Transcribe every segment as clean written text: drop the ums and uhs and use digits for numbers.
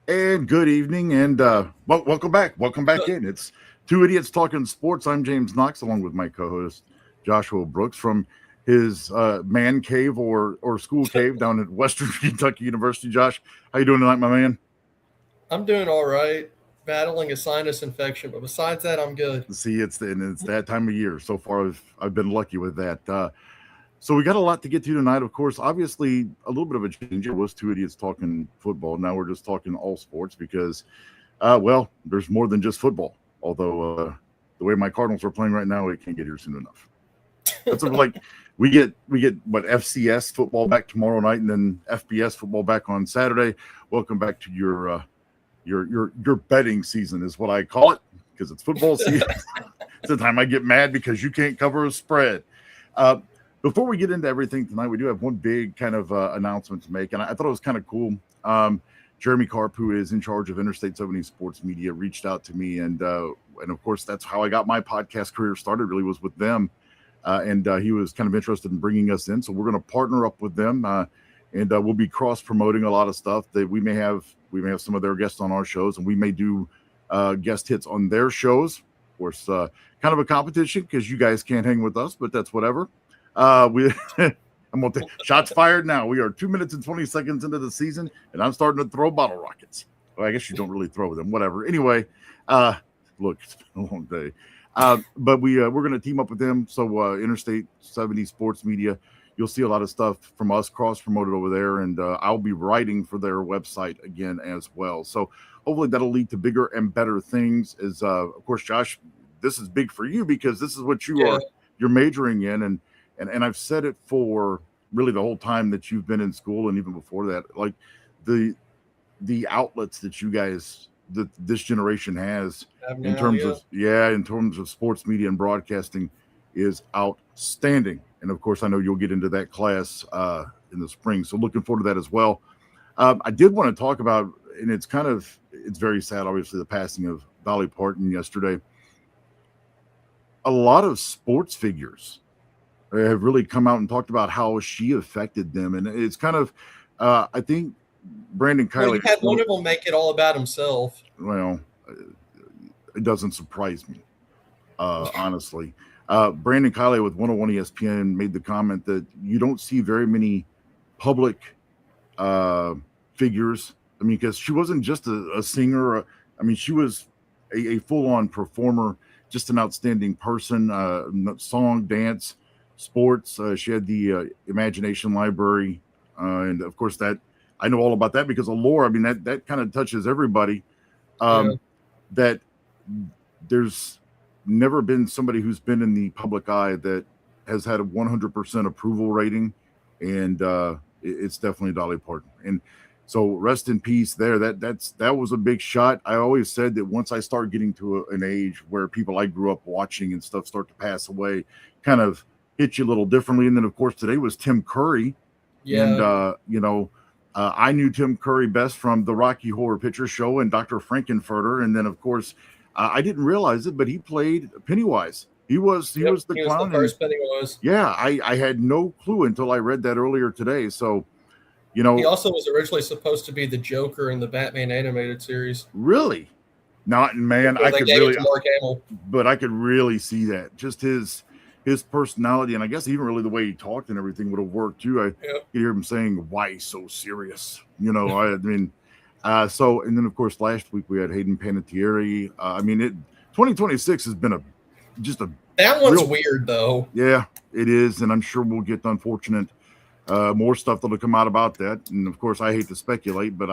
And good evening, and welcome back. Welcome back in. It's Two Idiots Talking Sports. I'm James Knox, along with my co-host Joshua Brooks from his man cave or school cave down at Western Kentucky University. Josh, how you doing tonight, my man? I'm doing all right, battling a sinus infection, but besides that, I'm good. See, it's that time of year. So far, I've been lucky with that. So we got a lot to get to tonight. Of course, obviously a little bit of a change. It was Two Idiots Talking Football. Now we're just talking all sports because well, there's more than just football. Although the way my Cardinals are playing right now, it can't get here soon enough. That's sort of like we get what FCS football back tomorrow night, and then FBS football back on Saturday. Welcome back to your betting season is what I call it because it's football season. It's the time I get mad because you can't cover a spread. Uh, Before we get into everything tonight, we do have one big kind of announcement to make, and I thought it was kind of cool. Jeremy Karp, who is in charge of Interstate 70 Sports Media, reached out to me, and of course that's how I got my podcast career started. Really was with them, and he was kind of interested in bringing us in. So we're going to partner up with them, and we'll be cross promoting a lot of stuff that we may have. We may have some of their guests on our shows, and we may do guest hits on their shows. Of course, kind of a competition because you guys can't hang with us, but that's whatever. I'm gonna take shots fired now. We are 2 minutes and 20 seconds into the season, and I'm starting to throw bottle rockets. Well, I guess you don't really throw them, whatever. Anyway, look, it's been a long day. But we're gonna team up with them. So Interstate 70 Sports Media, you'll see a lot of stuff from us cross promoted over there, and I'll be writing for their website again as well. So hopefully that'll lead to bigger and better things. As of course, Josh, this is big for you because this is what you're majoring in, and I've said it for really the whole time that you've been in school and even before that, like the outlets that you guys that this generation has in Now, terms yeah. of in terms of sports media and broadcasting is outstanding. And of course, I know you'll get into that class in the spring, so looking forward to that as well. I did want to talk about, and it's very sad, obviously, the passing of Dolly Parton yesterday. A lot of sports figures have really come out and talked about how she affected them, and it's kind of I think Brandon Well, you Kiley, had one of them make it all about himself. well, it doesn't surprise me, honestly. Brandon Kiley with 101 ESPN made the comment that you don't see very many public figures. I mean, because she wasn't just a singer. I mean, she was a full-on performer, just an outstanding person. Song, dance, sports. She had the Imagination Library, and of course that I know all about that because of Laura. I mean that kind of touches everybody. Yeah. That there's never been somebody who's been in the public eye that has had a 100% approval rating, and it's definitely Dolly Parton. And so rest in peace there. That was a big shot. I always said that once I start getting to an age where people I grew up watching and stuff start to pass away, kind of hit you a little differently. And then of course today was Tim Curry, and Yeah. I knew Tim Curry best from the Rocky Horror Picture Show and Dr. Frankenfurter, and then of course I didn't realize it, but he played Pennywise. He was Yep. the He was the clown, and first Pennywise. yeah, I had no clue until I read that earlier today. So He also was originally supposed to be the Joker in the Batman animated series really, not man, before I they could gave it really, to Mark Hamill. but I could really see that just his personality, and I guess even really the way he talked and everything would have worked too. I Yep. could hear him saying, "Why so serious?" I mean, so and then of course last week we had Hayden Panettiere. I mean, 2026 has been just a That one's real, weird though. yeah, it is, and I'm sure we'll get the unfortunate more stuff that'll come out about that. And of course, I hate to speculate, but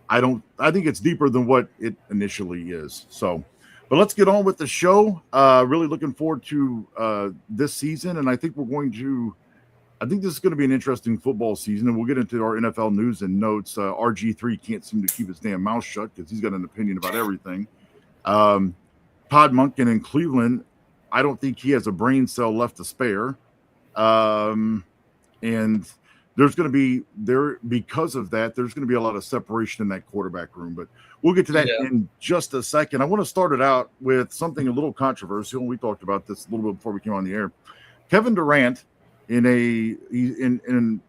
I don't. I think it's deeper than what it initially is. So, but let's get on with the show. Really looking forward to this season, and I think we're going to. I think this is going to be an interesting football season, and we'll get into our NFL news and notes. RG3 can't seem to keep his damn mouth shut because he's got an opinion about everything. Todd Monken in Cleveland, I don't think he has a brain cell left to spare. And there's going to be because of that, there's going to be a lot of separation in that quarterback room, but we'll get to that Yeah. in just a second. I want to start it out with something a little controversial. We talked about this a little bit before we came on the air. Kevin Durant in an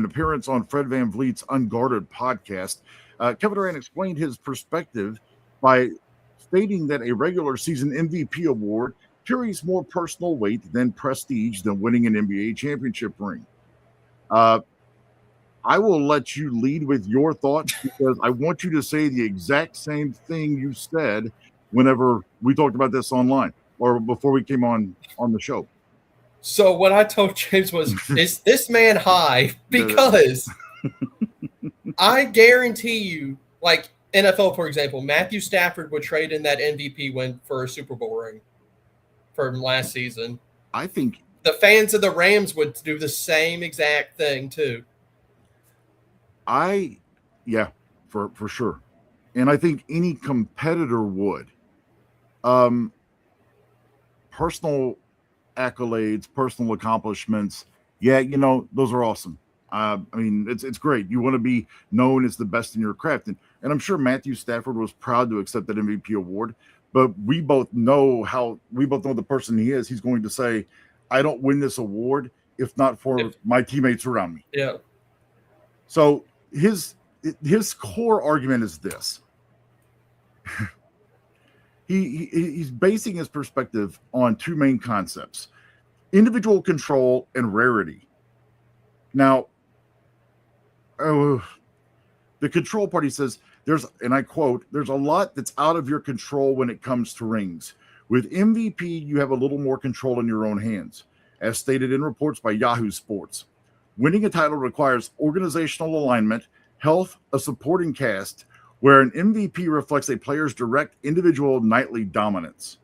appearance on Fred VanVleet's Unguarded podcast Kevin Durant explained his perspective by stating that a regular season MVP award carries more personal weight than prestige than winning an NBA championship ring. I will let you lead with your thoughts because I want you to say the exact same thing you said whenever we talked about this online or before we came on the show. So what I told James was, is this man high? Because I guarantee you, like NFL, for example, Matthew Stafford would trade in that MVP win for a Super Bowl ring from last season. I think the fans of the Rams would do the same exact thing too. Yeah, for sure. And I think any competitor would. Personal accolades, personal accomplishments. Yeah, those are awesome. I mean, it's great. You want to be known as the best in your craft. And I'm sure Matthew Stafford was proud to accept that MVP award, but we both know the person he is. He's going to say, I don't win this award if not for my teammates around me. Yeah. So his core argument is this. He's basing his perspective on two main concepts: individual control and rarity. Now, the control party says and I quote, there's a lot that's out of your control when it comes to rings. With MVP, you have a little more control in your own hands. As stated in reports by Yahoo Sports, winning a title requires organizational alignment, health, a supporting cast, where an MVP reflects a player's direct individual nightly dominance.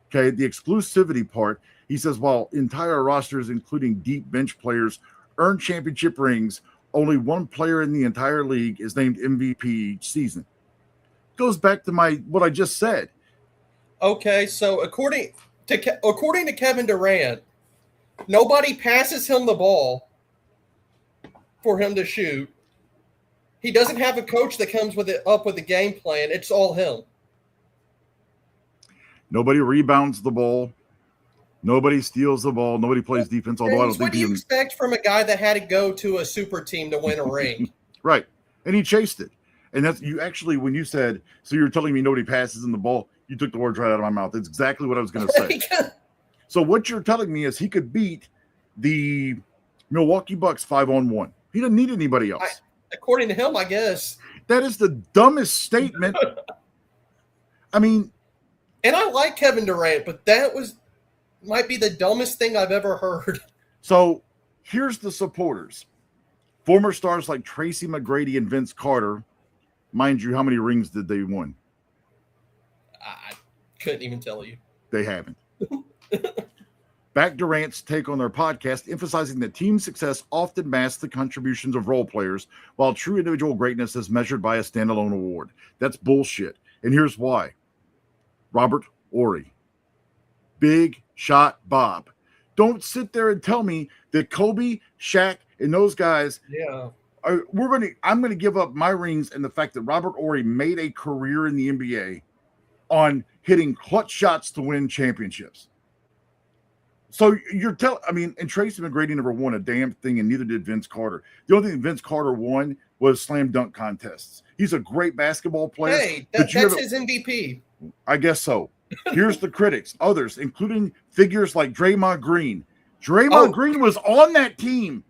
Okay, the exclusivity part, he says, while entire rosters, including deep bench players, earn championship rings, only one player in the entire league is named MVP each season. Goes back to what I just said. Okay, so according to Kevin Durant, nobody passes him the ball for him to shoot. He doesn't have a coach that comes with a game plan. It's all him. Nobody rebounds the ball. Nobody steals the ball. Nobody plays defense. Although I don't think what do you expect from a guy that had to go to a super team to win a ring? Right, and he chased it. And that's you actually when you said, so you're telling me nobody passes in the ball. You took the words right out of my mouth. That's exactly what I was going to say. So what you're telling me is he could beat the Milwaukee Bucks 5-on-1. He doesn't need anybody else. According to him, I guess. That is the dumbest statement. I mean. And I like Kevin Durant, but that might be the dumbest thing I've ever heard. So here's the supporters. Former stars like Tracy McGrady and Vince Carter. Mind you, how many rings did they win? I couldn't even tell you. They haven't. Back Durant's take on their podcast, emphasizing that team success often masks the contributions of role players, while true individual greatness is measured by a standalone award. That's bullshit. And here's why. Robert Horry. Big shot Bob. Don't sit there and tell me that Kobe, Shaq, and those guys I'm going to give up my rings and the fact that Robert Horry made a career in the NBA on hitting clutch shots to win championships. So and Tracy McGrady never won a damn thing, and neither did Vince Carter. The only thing Vince Carter won was slam dunk contests. He's a great basketball player. Hey, that's his MVP. I guess so. Here's the critics, others, including figures like Draymond Green. Green was on that team.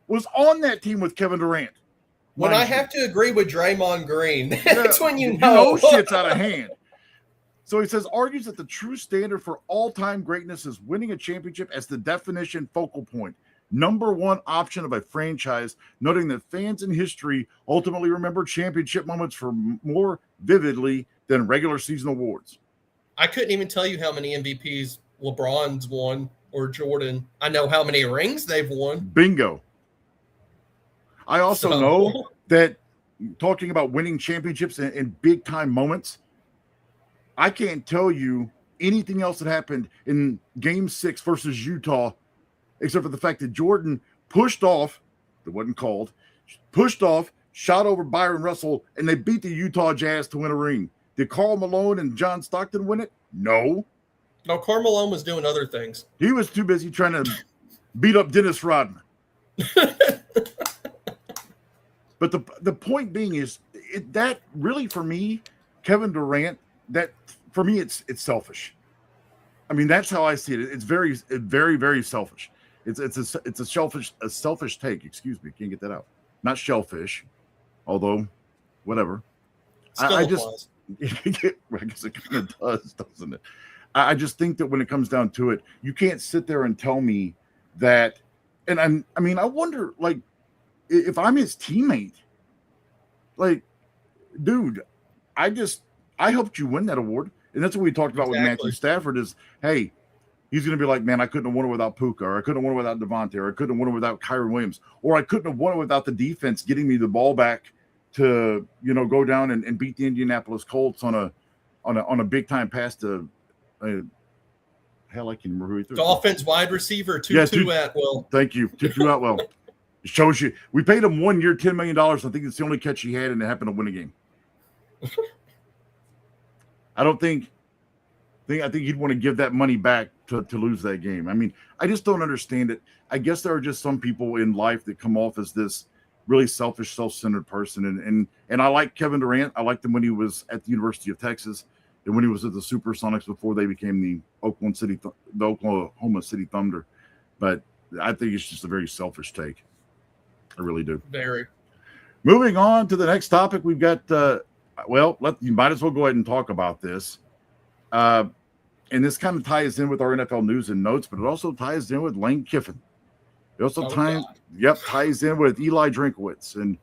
Was on that team with Kevin Durant. When I have to agree with Draymond Green, that's when you know shit's out of hand. So he says, argues that the true standard for all-time greatness is winning a championship as the definition focal point, number one option of a franchise, noting that fans in history ultimately remember championship moments for more vividly than regular season awards. I couldn't even tell you how many MVPs LeBron's won or Jordan. I know how many rings they've won. Bingo. I also know that talking about winning championships in big-time moments, I can't tell you anything else that happened in Game 6 versus Utah, except for the fact that Jordan pushed off, that wasn't called, shot over Byron Russell, and they beat the Utah Jazz to win a ring. Did Karl Malone and John Stockton win it? No. No, Karl Malone was doing other things. He was too busy trying to beat up Dennis Rodman. But the point being is that really for me, Kevin Durant, that for me it's selfish. I mean, that's how I see it. It's very, very selfish. It's a selfish take. Excuse me, can't get that out. Not shellfish, although whatever. Still I applies. I guess it kind of does, doesn't it? I just think that when it comes down to it, you can't sit there and tell me that. And I mean, I wonder, like, if I'm his teammate, like, dude, I helped you win that award. And that's what we talked about with Matthew Stafford is, hey, he's going to be like, man, I couldn't have won it without Puka, or I couldn't have won it without Devontae, or I couldn't have won it without Kyron Williams, or I couldn't have won it without the defense getting me the ball back to, go down and beat the Indianapolis Colts on a big time pass to hell, I can remember who he threw. Dolphins wide receiver, Tutu Atwell. Thank you. Tutu Atwell. It shows you. We paid him 1 year, $10 million. I think it's the only catch he had, and it happened to win a game. I think he'd want to give that money back to lose that game. I mean, I just don't understand it. I guess there are just some people in life that come off as this really selfish, self-centered person. And I like Kevin Durant. I liked him when he was at the University of Texas and when he was at the Supersonics before they became the Oklahoma City Thunder. But I think it's just a very selfish take. I really do. Very. Moving on to the next topic, we've got you might as well go ahead and talk about this. And this kind of ties in with our NFL news and notes, but it also ties in with Lane Kiffin. It also ties in with Eli Drinkowitz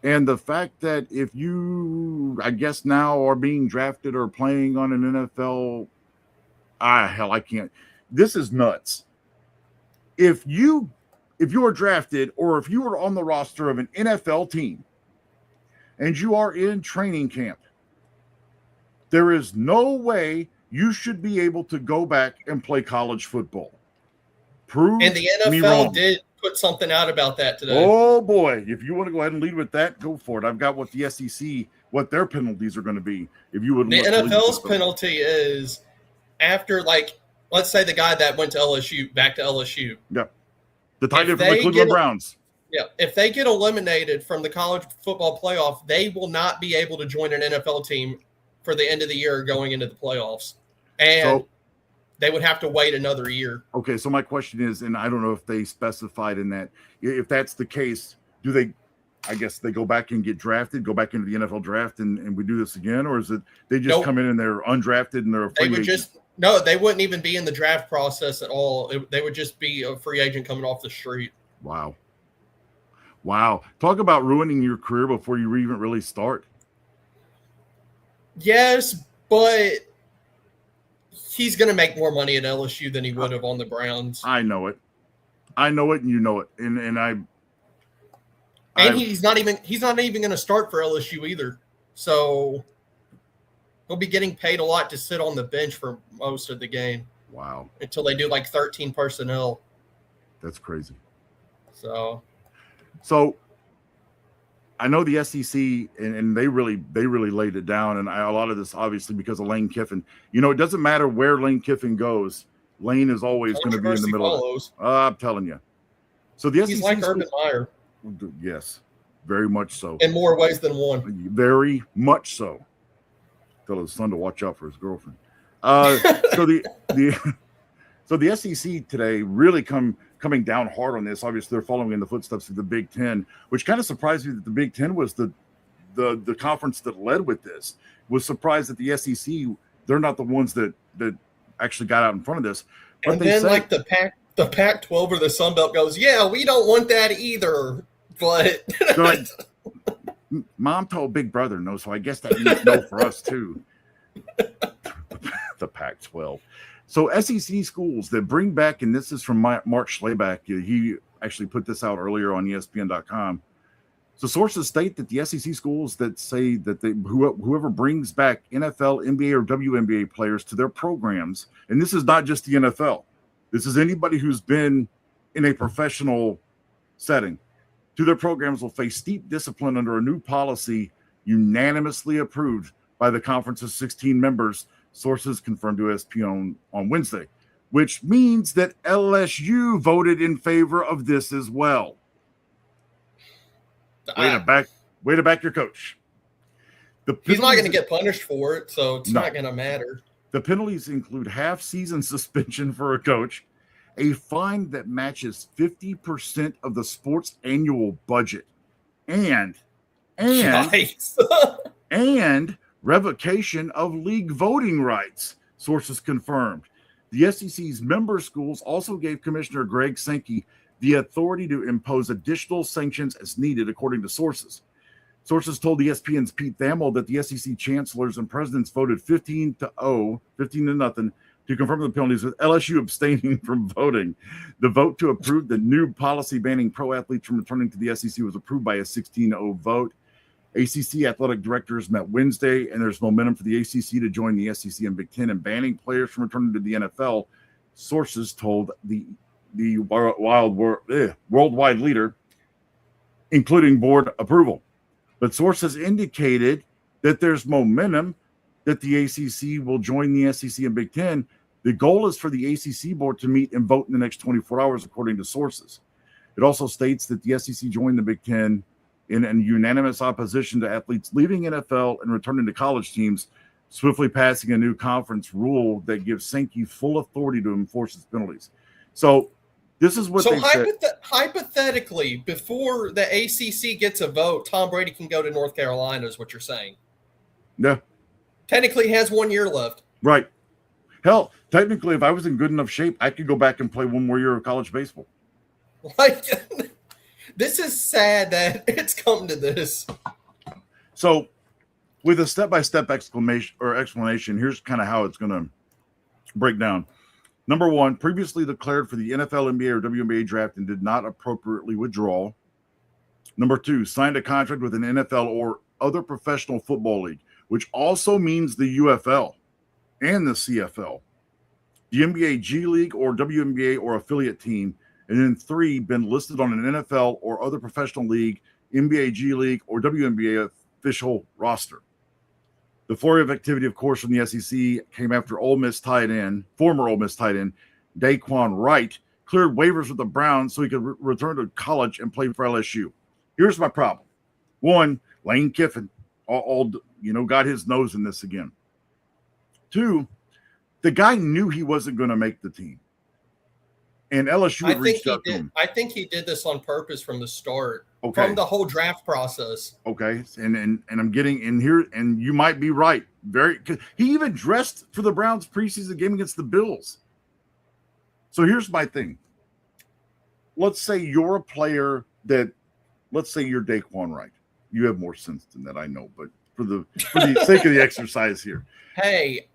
and the fact that if you, I guess now are being drafted or playing on an NFL, I can't. This is nuts. If you are drafted or if you are on the roster of an NFL team and you are in training camp, there is no way you should be able to go back and play college football. And the NFL did put something out about that today. Oh, boy. If you want to go ahead and lead with that, go for it. I've got what the SEC, what their penalties are going to be. If you would, the NFL's penalty is after, like, let's say the guy that went to LSU, back to LSU. Yeah. The tight end from the Cleveland Browns. Yeah. If they get eliminated from the college football playoff, they will not be able to join an NFL team for the end of the year going into the playoffs. And they would have to wait another year. Okay, so my question is, and I don't know if they specified in that, if that's the case, do they, I guess they go back and get drafted, go back into the NFL draft and we do this again? Or is it they just come in and they're undrafted and they're a free agent? No, they wouldn't even be in the draft process at all. They would just be a free agent coming off the street. Wow. Talk about ruining your career before you even really start. Yes, but he's going to make more money at LSU than he would have on the Browns. I know it, and you know it, and he's not even going to start for LSU either. So he'll be getting paid a lot to sit on the bench for most of the game. Wow! Until they do like 13 personnel. That's crazy. So I know the SEC and they really laid it down, and a lot of this obviously because of Lane Kiffin. It doesn't matter where Lane Kiffin goes, Lane is always going to be in the middle of it. I'm telling you. So the he's like Urban Meyer. Yes, very much so. In more ways than one. Very much so. Tell his son to watch out for his girlfriend. So the SEC today really coming down hard on this. Obviously, they're following in the footsteps of the Big Ten, which kind of surprised me that the Big Ten was the conference that led with this. Was surprised that the SEC, they're not the ones that actually got out in front of this. But and then like the Pac-12 or the Sun Belt goes, yeah, we don't want that either. But like, Mom told Big Brother no, so I guess that means no for us too. The Pac-12. So SEC schools that bring back, and this is from Mark Schleyback, he actually put this out earlier on ESPN.com. So sources state that the SEC schools that say that whoever brings back NFL, NBA, or WNBA players to their programs, and this is not just the NFL, this is anybody who's been in a professional setting, to their programs will face steep discipline under a new policy unanimously approved by the conference's 16 members. Sources confirmed to ESPN on Wednesday, which means that LSU voted in favor of this as well. Way to back your coach. He's not going to get punished for it, so it's not going to matter. The penalties include half-season suspension for a coach, a fine that matches 50% of the sport's annual budget, and revocation of league voting rights, sources confirmed. The SEC's member schools also gave Commissioner Greg Sankey the authority to impose additional sanctions as needed, according to sources. Sources told ESPN's Pete Thamel that the SEC chancellors and presidents voted 15 to nothing, to confirm the penalties, with LSU abstaining from voting. The vote to approve the new policy banning pro athletes from returning to the SEC was approved by a 16-0 vote. ACC athletic directors met Wednesday, and there's momentum for the ACC to join the SEC and Big Ten in banning players from returning to the NFL. Sources told the worldwide leader, including board approval. But sources indicated that there's momentum that the ACC will join the SEC and Big Ten. The goal is for the ACC board to meet and vote in the next 24 hours, according to sources. It also states that the SEC joined the Big Ten in an unanimous opposition to athletes leaving NFL and returning to college teams, swiftly passing a new conference rule that gives Sankey full authority to enforce its penalties. So this is what they said. Hypothetically, before the ACC gets a vote, Tom Brady can go to North Carolina, is what you're saying. Yeah. Technically, he has 1 year left. Right. Hell, technically, if I was in good enough shape, I could go back and play one more year of college baseball. Like, this is sad that it's come to this. So, with a step-by-step explanation, here's kind of how it's going to break down. Number one, previously declared for the NFL, NBA, or WNBA draft and did not appropriately withdraw. Number two, signed a contract with an NFL or other professional football league, which also means the UFL and the CFL, the NBA G League or WNBA or affiliate team. And then three, been listed on an NFL or other professional league, NBA G League, or WNBA official roster. The flurry of activity, of course, from the SEC came after former Ole Miss tight end, Daquan Wright, cleared waivers with the Browns so he could return to college and play for LSU. Here's my problem. One, Lane Kiffin, got his nose in this again. Two, the guy knew he wasn't going to make the team. And LSU had reached out to him. I think he did this on purpose from the start, from the whole draft process. Okay, and I'm getting in here, and you might be right. He even dressed for the Browns preseason game against the Bills. So here's my thing. Let's say you're a player let's say you're Daquan Wright. You have more sense than that, I know, but for the sake of the exercise here. Hey,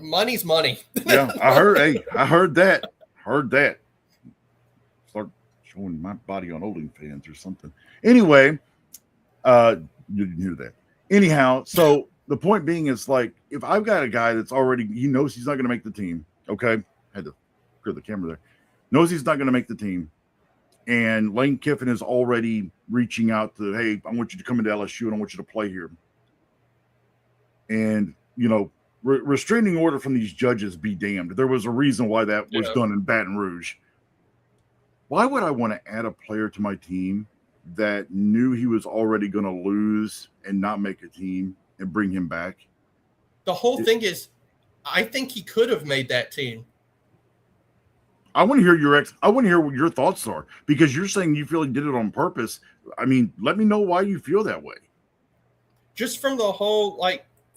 money's money. Yeah, I heard that. Start showing my body on OnlyFans or something. Anyway, you didn't hear that. Anyhow, so the point being is, like, if I've got a guy that's already, he knows he's not going to make the team. Okay, had to clear the camera there. Knows he's not going to make the team, and Lane Kiffin is already reaching out to, hey, I want you to come into LSU and I want you to play here. And restraining order from these judges be damned. There was a reason why that was done in Baton Rouge. Why would I want to add a player to my team that knew he was already going to lose and not make a team and bring him back? The whole thing is, I think he could have made that team. I want to hear what your thoughts are, because you're saying you feel he did it on purpose. I mean, let me know why you feel that way. Just from the whole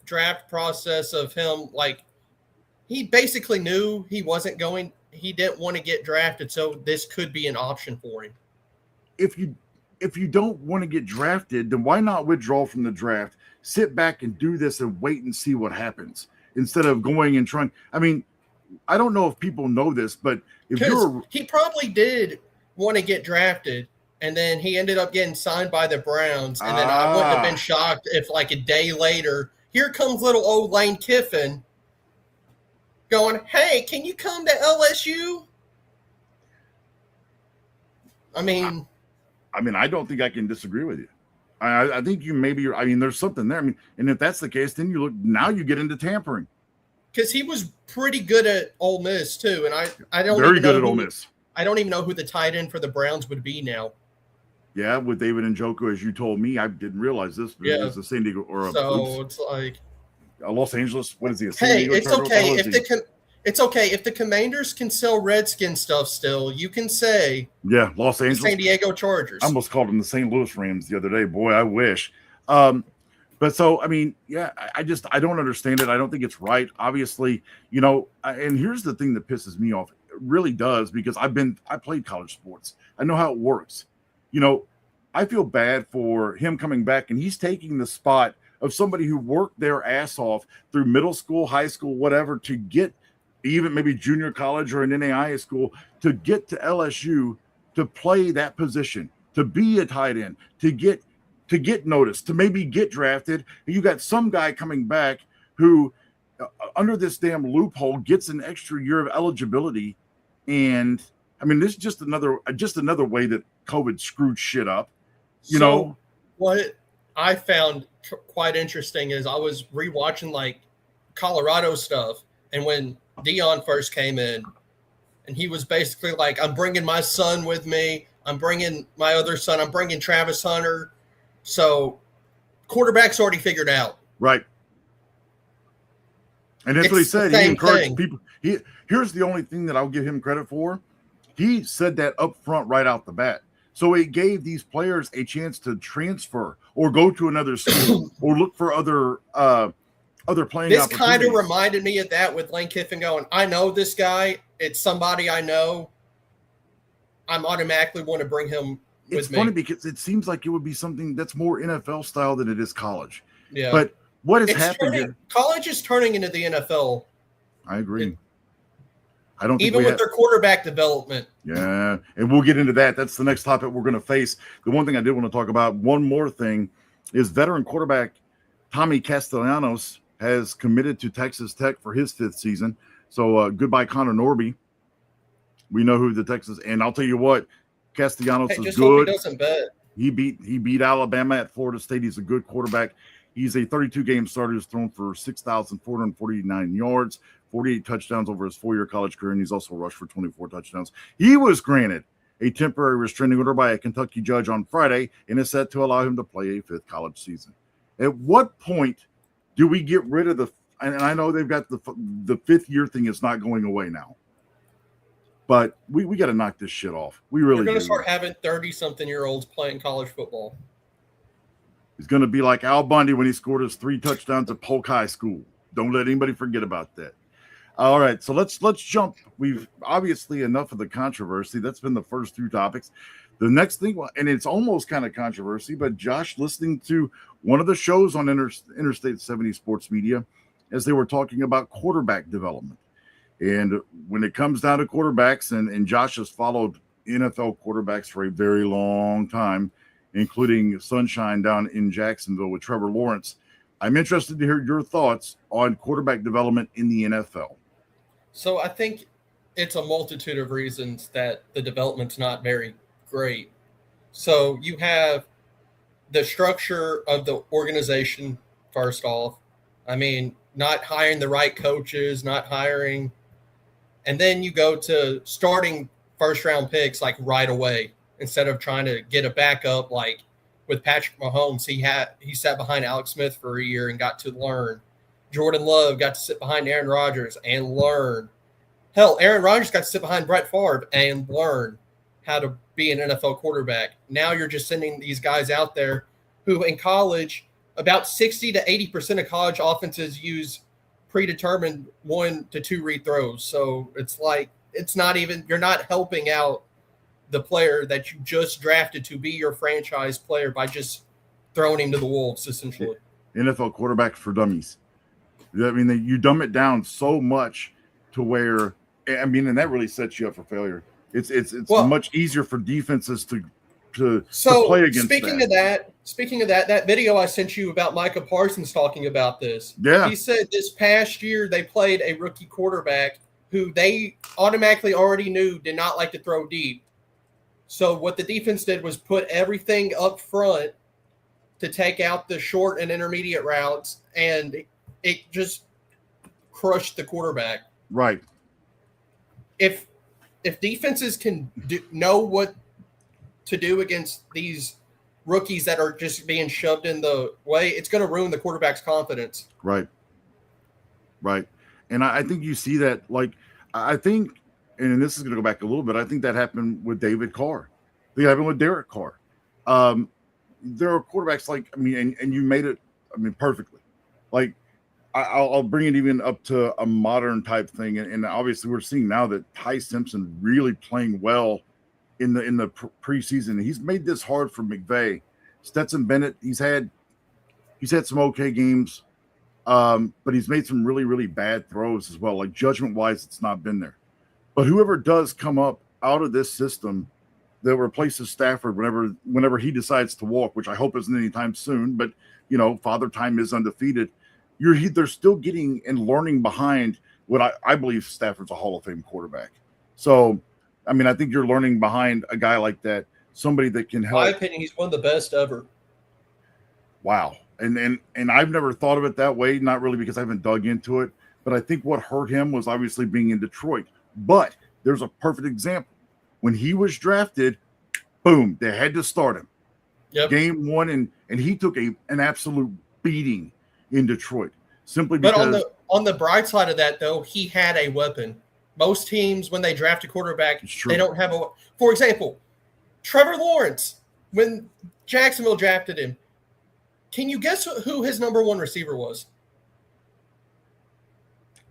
draft process of him, he basically knew he didn't want to get drafted, so this could be an option for him. If you don't want to get drafted, then why not withdraw from the draft, sit back and do this and wait and see what happens, instead of going and trying. I mean, I don't know if people know this, but he probably did want to get drafted, and then he ended up getting signed by the Browns, and then I wouldn't have been shocked if a day later, here comes little old Lane Kiffin going, hey, can you come to LSU? I mean, I don't think I can disagree with you. I think you there's something there. And if that's the case, then you get into tampering. Because he was pretty good at Ole Miss too, and I don't very good at Ole Miss. I don't even know who the tight end for the Browns would be now. Yeah, with David Njoku, as you told me, I didn't realize this, but Yeah. it's a San Diego or So it's like, Los Angeles. What is he? A San hey, Diego it's Charger? What the okay hell is if he? it's okay if the Commanders can sell Redskin stuff still. You can say Yeah, Los the Angeles. San Diego I Chargers. almost called them the St. Louis Rams the other day. Boy, I wish. But so, I mean, yeah, I don't understand it. I don't think it's right. Obviously, and here's the thing that pisses me off. It really does, because I played college sports. I know how it works. I feel bad for him coming back, and he's taking the spot of somebody who worked their ass off through middle school, high school, whatever, to get even maybe junior college or an NAIA school to get to LSU to play that position, to be a tight end, to get noticed, to maybe get drafted. And you got some guy coming back who, under this damn loophole, gets an extra year of eligibility. And I mean, this is just another way that COVID screwed shit up. What I found quite interesting is I was rewatching like Colorado stuff, and when Dion first came in, and he was basically like, "I'm bringing my son with me. I'm bringing my other son. I'm bringing Travis Hunter." So, quarterback's already figured out. Right. And that's what he said. He encouraged people. Here's the only thing that I'll give him credit for. He said that up front right out the bat. So it gave these players a chance to transfer or go to another school or look for other playing This opportunities. kind of reminded me of that with Lane Kiffin going, I know this guy. It's somebody I know. I'm automatically want to bring him with me. It's funny because it seems like it would be something that's more NFL style than it is college. Yeah. But what has happened here? College is turning into the NFL. I agree. I don't think even with their quarterback development. Yeah, and we'll get into that. That's the next topic we're going to face. The one thing I did want to talk about, one more thing, is veteran quarterback Tommy Castellanos has committed to Texas Tech for his 5th season. So goodbye, Connor Norby. We know who the Texas, and I'll tell you what, Castellanos is just good. Hope he doesn't bet. He beat Alabama at Florida State. He's a good quarterback. He's a 32-game starter who's thrown for 6,449 yards, 48 touchdowns over his 4-year college career, and he's also rushed for 24 touchdowns. He was granted a temporary restraining order by a Kentucky judge on Friday and is set to allow him to play a 5th college season. At what point do we get rid of the – and I know they've got the 5th-year thing is not going away now. But we got to knock this shit off. We really do. We're going to start having 30-something-year-olds playing college football. He's going to be like Al Bundy when he scored his 3 touchdowns at Polk High School. Don't let anybody forget about that. All right, so let's jump. We've obviously enough of the controversy. That's been the first 2 topics. The next thing, and it's almost kind of controversy, but Josh, listening to one of the shows on Interstate 70 Sports Media, as they were talking about quarterback development. And when it comes down to quarterbacks, and Josh has followed NFL quarterbacks for a very long time, including Sunshine down in Jacksonville with Trevor Lawrence, I'm interested to hear your thoughts on quarterback development in the NFL. So I think it's a multitude of reasons that the development's not very great. So you have the structure of the organization, first off. I mean, not hiring the right coaches, not hiring. And then you go to starting first-round picks like right away instead of trying to get a backup like with Patrick Mahomes. He sat behind Alex Smith for a year and got to learn. Jordan Love got to sit behind Aaron Rodgers and learn. Hell, Aaron Rodgers got to sit behind Brett Favre and learn how to be an NFL quarterback. Now you're just sending these guys out there who in college, about 60 to 80% of college offenses use predetermined 1 to 2 read throws. So it's like, it's not even, you're not helping out the player that you just drafted to be your franchise player by just throwing him to the wolves, essentially. NFL quarterbacks for dummies. I mean, you dumb it down so much to where, I mean, and that really sets you up for failure. It's much easier for defenses to play against. Speaking of that video I sent you about Micah Parsons talking about this. Yeah. He said this past year they played a rookie quarterback who they automatically already knew did not like to throw deep. So what the defense did was put everything up front to take out the short and intermediate routes, and it just crushed the quarterback. Right. If defenses can know what to do against these rookies that are just being shoved in the way, it's going to ruin the quarterback's confidence. Right. And I think you see that, like, I think, and this is going to go back a little bit, I think that happened with David Carr. I think it happened with Derek Carr. There are quarterbacks like, I mean, and you made it, I mean, perfectly. Like, I'll bring it even up to a modern type thing. And obviously we're seeing now that Ty Simpson really playing well in the preseason. He's made this hard for McVay. Stetson Bennett, he's had some okay games, but he's made some really, really bad throws as well. Like, judgment-wise, it's not been there. But whoever does come up out of this system that replaces Stafford whenever he decides to walk, which I hope isn't anytime soon, but, you know, Father Time is undefeated. They're still getting and learning behind what I believe Stafford's a Hall of Fame quarterback. So, I mean, I think you're learning behind a guy like that, somebody that can help. In my opinion, he's one of the best ever. Wow. And I've never thought of it that way, not really because I haven't dug into it, but I think what hurt him was obviously being in Detroit. But there's a perfect example. When he was drafted, boom, they had to start him. Yep. Game one, and he took an absolute beating in Detroit simply because. But on the bright side of that, though, he had a weapon. Most teams, when they draft a quarterback, they don't have a. For example, Trevor Lawrence, when Jacksonville drafted him, can you guess who his number one receiver was?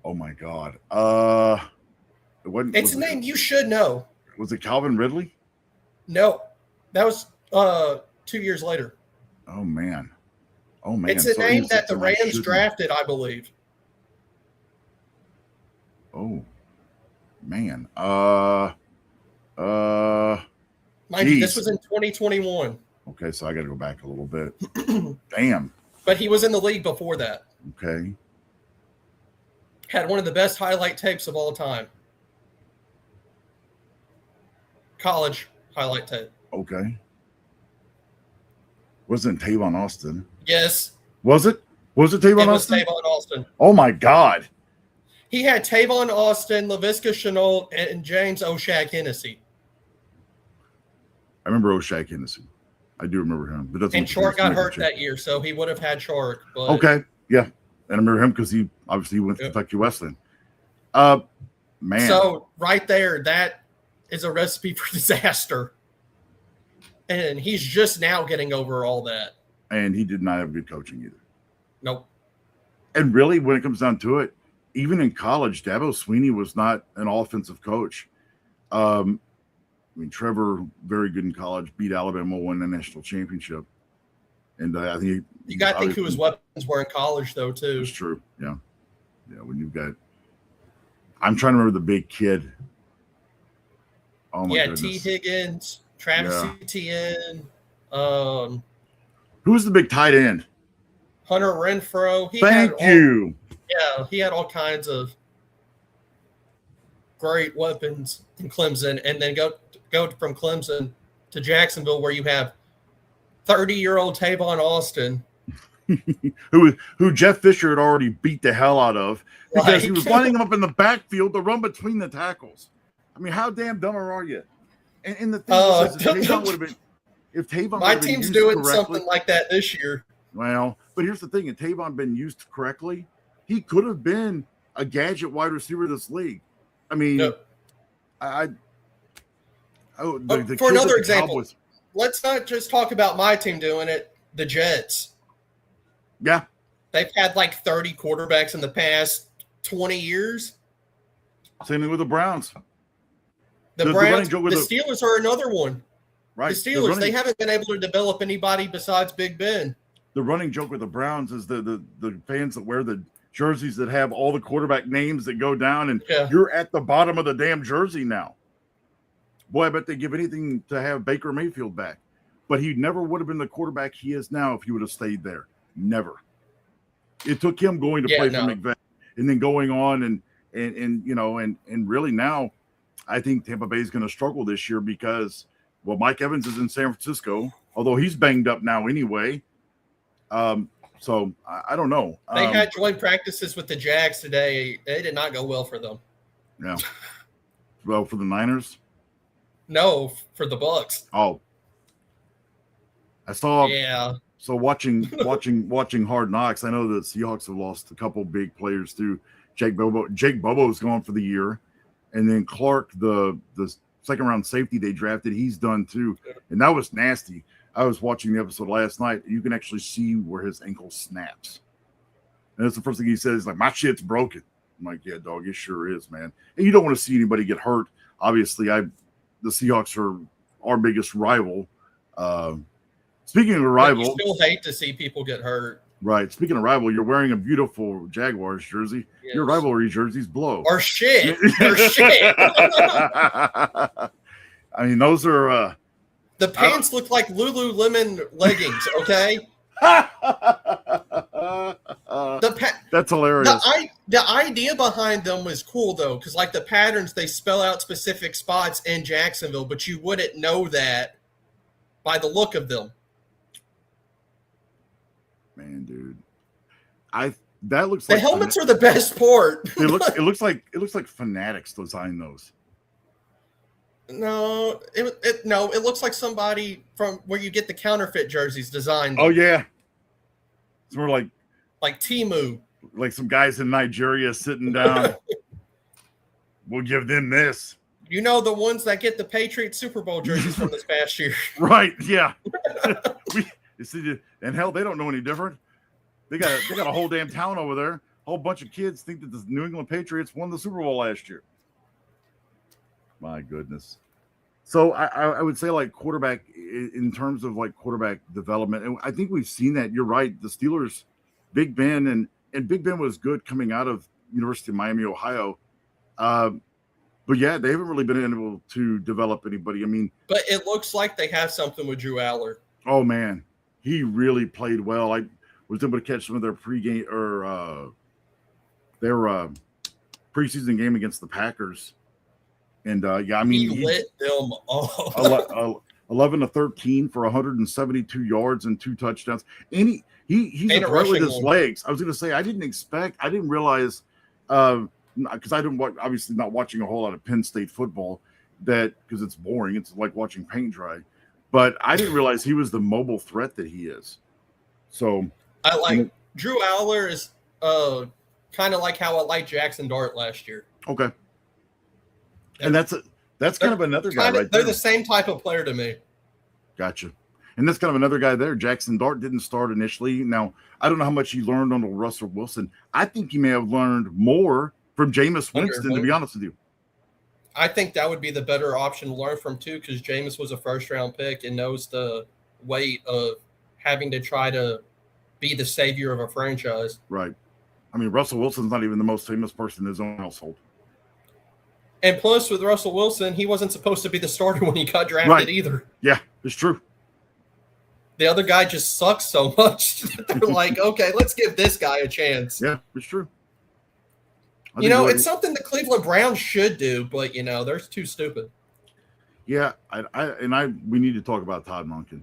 Oh my God! It's a name you should know. Was it Calvin Ridley? No, that was 2 years later. Oh man! It's a name that the Rams drafted, I believe. Oh man! Mind you, this was in 2021. Okay, so I got to go back a little bit. Damn. But he was in the league before that. Okay. Had one of the best highlight tapes of all time. College highlight tape. Okay. Wasn't Tavon Austin? Yes. Was it? Was it Tavon Austin? It was Tavon Austin. Oh my God. He had Tavon Austin, LaVisca Chenault, and James O'Shaq Hennessy. I remember O'Shaq Hennessy. I do remember him. But and Shark got hurt that year, so he would have had Shark. But okay, yeah. And I remember him because he obviously went to Kentucky Wesleyan. Man. So right there, that is a recipe for disaster. And he's just now getting over all that. And he did not have good coaching either. Nope. And really, when it comes down to it, even in college, Dabo Swinney was not an offensive coach. I mean, Trevor, very good in college, beat Alabama, won the national championship. And I think you got to think who his weapons were in college, though, too. It's true. Yeah. Yeah. When you've got, I'm trying to remember the big kid. Oh, my goodness. T. Higgins, Travis Etienne. Who's the big tight end? Hunter Renfrow. Thank you. Yeah, he had all kinds of great weapons in Clemson, and then go from Clemson to Jacksonville, where you have 30-year-old Tavon Austin, who Jeff Fisher had already beat the hell out of because he was lining him up in the backfield to run between the tackles. I mean, how damn dumb are you? And the thing is, Tavon would have been. If Tavon, my team's doing something like that this year. Well, but here's the thing: if Tavon been used correctly, he could have been a gadget wide receiver of this league. I mean, for another example, let's not just talk about my team doing it. The Jets. Yeah. They've had like 30 quarterbacks in the past 20 years. Same thing with the Browns. The Steelers are another one. Right. The Steelers, they haven't been able to develop anybody besides Big Ben. The running joke with the Browns is the fans that wear the jerseys that have all the quarterback names that go down, and you're at the bottom of the damn jersey now. Boy, I bet they give anything to have Baker Mayfield back. But he never would have been the quarterback he is now if he would have stayed there. Never. It took him going to play for McVay and then going on and really now I think Tampa Bay is going to struggle this year because, well, Mike Evans is in San Francisco, although he's banged up now anyway. So I don't know. They had joint practices with the Jags today. They did not go well for them. Yeah. Well, for the Niners? No, for the Bucs. Oh, I saw. Yeah. So watching Hard Knocks, I know that Seahawks have lost a couple big players too. Jake Bobo's gone for the year, and then Clark, the second round safety they drafted, he's done too, and that was nasty. I was watching the episode last night. You can actually see where his ankle snaps, and that's the first thing he says, like, my shit's broken. I'm like, yeah, dog, it sure is, man. And you don't want to see anybody get hurt. Obviously, the Seahawks are our biggest rival. Speaking of a rival, you still hate to see people get hurt. Right. Speaking of rival, you're wearing a beautiful Jaguars jersey. Yes. Your rivalry jerseys blow. Or shit. Or shit. I mean, those are the pants look like Lululemon leggings, okay? That's hilarious. The idea behind them was cool, though, because, like, the patterns, they spell out specific spots in Jacksonville, but you wouldn't know that by the look of them. Man, dude, that looks the like helmets are the best part. it looks like Fanatics designed those. No, it looks like somebody from where you get the counterfeit jerseys designed. Oh yeah, it's more like Temu, like some guys in Nigeria sitting down. We'll give them this. You know, the ones that get the Patriots Super Bowl jerseys from this past year. Right? Yeah. And hell, they don't know any different. They got a whole damn town over there. A whole bunch of kids think that the New England Patriots won the Super Bowl last year. My goodness. So I would say, like, quarterback, in terms of like quarterback development, and I think we've seen that. You're right. The Steelers, Big Ben, and Big Ben was good coming out of University of Miami, Ohio. But yeah, they haven't really been able to develop anybody. I mean, but it looks like they have something with Drew Aller. Oh man, he really played well. I was able to catch some of their pregame or their preseason game against the Packers, and yeah, I mean, he lit them off. 11 to 13 for 172 yards and 2 touchdowns, and he's a threat with his legs. I was going to say I didn't realize. Because I didn't obviously not watching a whole lot of Penn State football, that because it's boring. It's like watching paint dry. But I didn't realize he was the mobile threat that he is. So I like Drew Aller is kind of like how I liked Jackson Dart last year. Okay, and that's kind of another guy right there. They're the same type of player to me. Gotcha. And that's kind of another guy there. Jackson Dart didn't start initially. Now I don't know how much he learned on Russell Wilson. I think he may have learned more from Jameis Winston, to be honest with you. I think that would be the better option to learn from, too, because Jameis was a first-round pick and knows the weight of having to try to be the savior of a franchise. Right. I mean, Russell Wilson's not even the most famous person in his own household. And plus, with Russell Wilson, he wasn't supposed to be the starter when he got drafted either. Yeah, it's true. The other guy just sucks so much that they're like, okay, let's give this guy a chance. Yeah, it's true. It's something the Cleveland Browns should do, but, they're too stupid. Yeah, we need to talk about Todd Monken,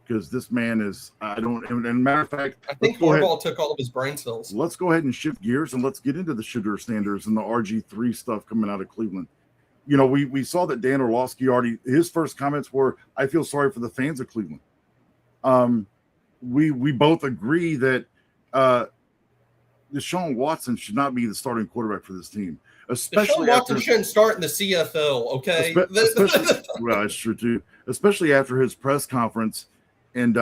because this man is, and matter of fact, I think Harbaugh took all of his brain cells. Let's go ahead and shift gears and let's get into the Sugar Sanders and the RG3 stuff coming out of Cleveland. We saw that Dan Orlovsky his first comments were, I feel sorry for the fans of Cleveland. We both agree that, Deshaun Watson should not be the starting quarterback for this team. Especially Deshaun Watson shouldn't start in the CFL, okay? Well, that's true too. Especially after his press conference and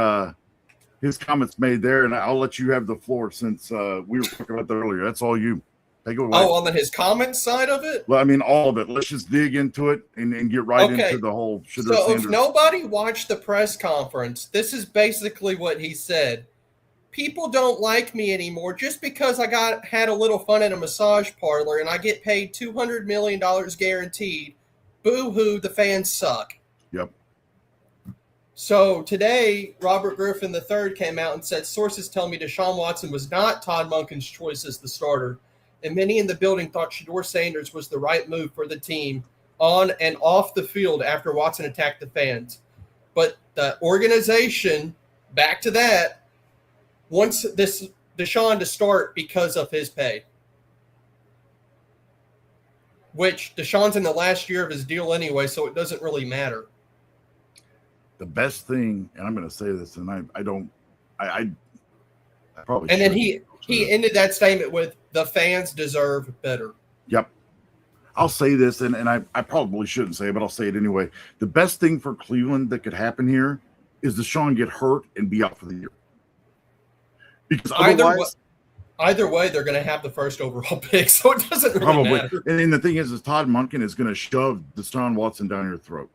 his comments made there. And I'll let you have the floor since we were talking about that earlier. That's all you. Take it away. Oh, on his comments side of it? Well, I mean, all of it. Let's just dig into it and get right into the whole Sugar Sanders. If nobody watched the press conference, this is basically what he said. People don't like me anymore just because I had a little fun at a massage parlor and I get paid $200 million guaranteed. Boo-hoo, the fans suck. Yep. So today, Robert Griffin III came out and said, sources tell me Deshaun Watson was not Todd Monken's choice as the starter, and many in the building thought Shedeur Sanders was the right move for the team on and off the field after Watson attacked the fans. But the organization, back to that, wants this Deshaun to start because of his pay, which Deshaun's in the last year of his deal anyway, so it doesn't really matter. the best thing, and I'm going to say this, and I probably And then shouldn't. he ended that statement with, the fans deserve better. Yep. I'll say this, and I probably shouldn't say it, but I'll say it anyway. The best thing for Cleveland that could happen here is Deshaun get hurt and be out for the year. Because either way, they're going to have the first overall pick, so it doesn't really matter. And the thing is Todd Monken is going to shove Deshaun Watson down your throat.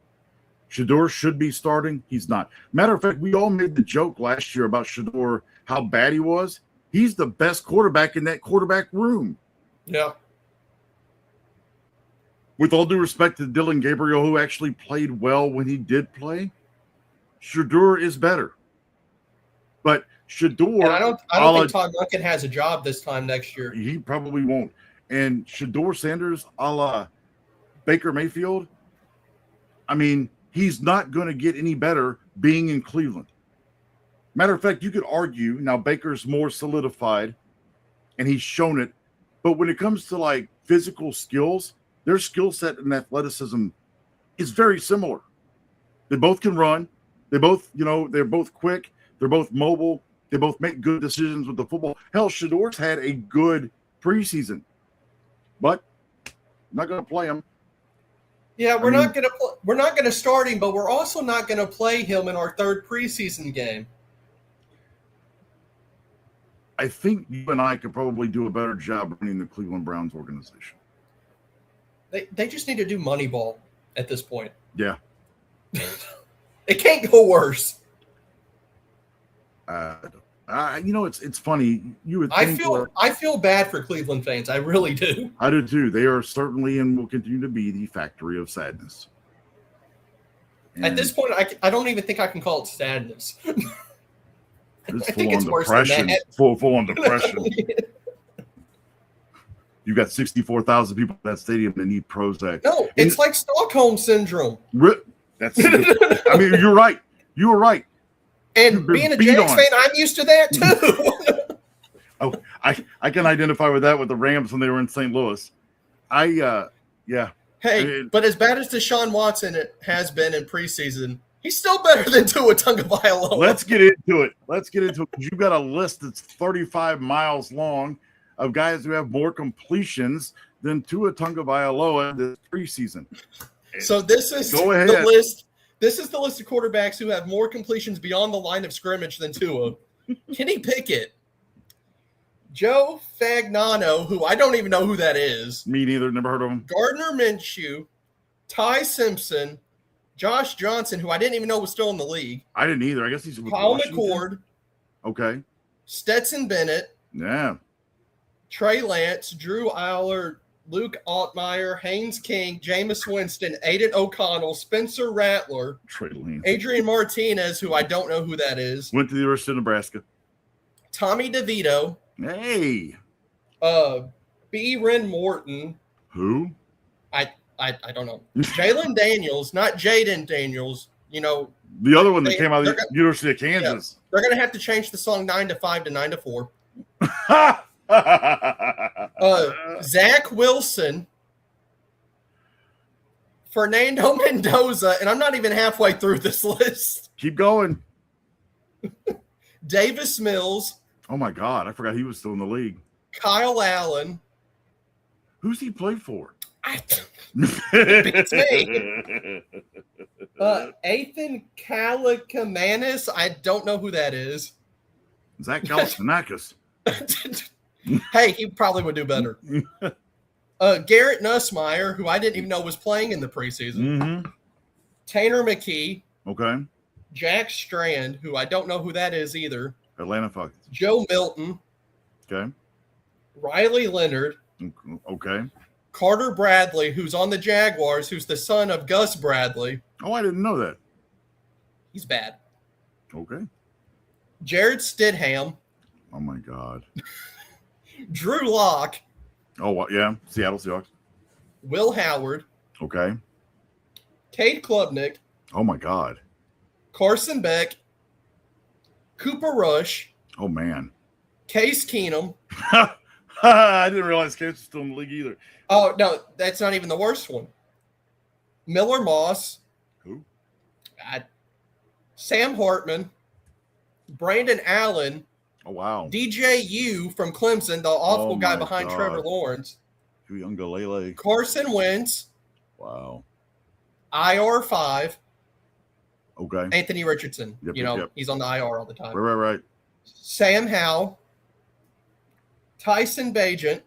Shador should be starting. He's not. Matter of fact, we all made the joke last year about Shador, how bad he was. He's the best quarterback in that quarterback room. Yeah. With all due respect to Dylan Gabriel, who actually played well when he did play, Shador is better. But Shador, and I don't think Todd Monken has a job this time next year. He probably won't. And Shador Sanders, a la Baker Mayfield, I mean, he's not going to get any better being in Cleveland. Matter of fact, you could argue now Baker's more solidified, and he's shown it. But when it comes to like physical skills, their skill set and athleticism is very similar. They both can run. They both, they're both quick. They're both mobile. They both make good decisions with the football. Hell, Shador's had a good preseason, but I'm not going to play him. Yeah, we're not going to start him, but we're also not going to play him in our third preseason game. I think you and I could probably do a better job running the Cleveland Browns organization. They just need to do Moneyball at this point. Yeah. It can't go worse. It's funny. You would think I feel bad for Cleveland fans. I really do. I do too. They are certainly and will continue to be the factory of sadness. And at this point, I don't even think I can call it sadness. It's full on depression. Full on depression. You've got 64,000 people in that stadium that need Prozac. No, it's like Stockholm syndrome. That's. I mean, you're right. You were right. And being a Jags fan, I'm used to that too. Oh, I can identify with that with the Rams when they were in St. Louis. Yeah. Hey, but as bad as Deshaun Watson has been in preseason, he's still better than Tua Tagovailoa. Let's get into it. You've got a list that's 35 miles long of guys who have more completions than Tua Tagovailoa this preseason. So this is the list. This is the list of quarterbacks who have more completions beyond the line of scrimmage than Tua. Kenny Pickett, Joe Fagnano, who I don't even know who that is. Me neither. Never heard of him. Gardner Minshew, Ty Simpson, Josh Johnson, who I didn't even know was still in the league. I didn't either. I guess he's with Kyle Washington. McCord. Okay. Stetson Bennett. Yeah. Trey Lance, Drew Aller, Luke Altmaier, Haynes King, Jameis Winston, Aiden O'Connell, Spencer Rattler, Trey Lance, Adrian Martinez, who I don't know who that is. Went to the University of Nebraska. Tommy DeVito. Hey. B. Ren Morton. Who? I don't know. Jalen Daniels, not Jaden Daniels. The other one that came out of the University of Kansas. Yeah, they're going to have to change the song 9 to 5 to 9 to 4. Zach Wilson, Fernando Mendoza, and I'm not even halfway through this list. Keep going. Davis Mills. Oh my God, I forgot he was still in the league. Kyle Allen. Who's he played for? It's me. Ethan Kalakamanis. I don't know who that is. Zach Galifianakis. Hey, he probably would do better. Garrett Nussmeier, who I didn't even know was playing in the preseason. Mm-hmm. Tanner McKee. Okay. Jack Strand, who I don't know who that is either. Atlanta Falcons. Joe Milton. Okay. Riley Leonard. Okay. Carter Bradley, who's on the Jaguars, who's the son of Gus Bradley. Oh, I didn't know that. He's bad. Okay. Jared Stidham. Oh, my God. Drew Lock. Oh, yeah. Seattle Seahawks. Will Howard. Okay. Cade Klubnik. Oh, my God. Carson Beck. Cooper Rush. Oh, man. Case Keenum. I didn't realize Case was still in the league either. Oh, no, that's not even the worst one. Miller Moss. Who? Sam Hartman, Brandon Allen, Oh, wow. DJU from Clemson, the awful guy my behind God. Trevor Lawrence, Uiagalelei. Carson Wentz, Wow. IR5, Okay. Anthony Richardson. Yep. He's on the IR all the time. Right. Sam Howell, Tyson Bagent,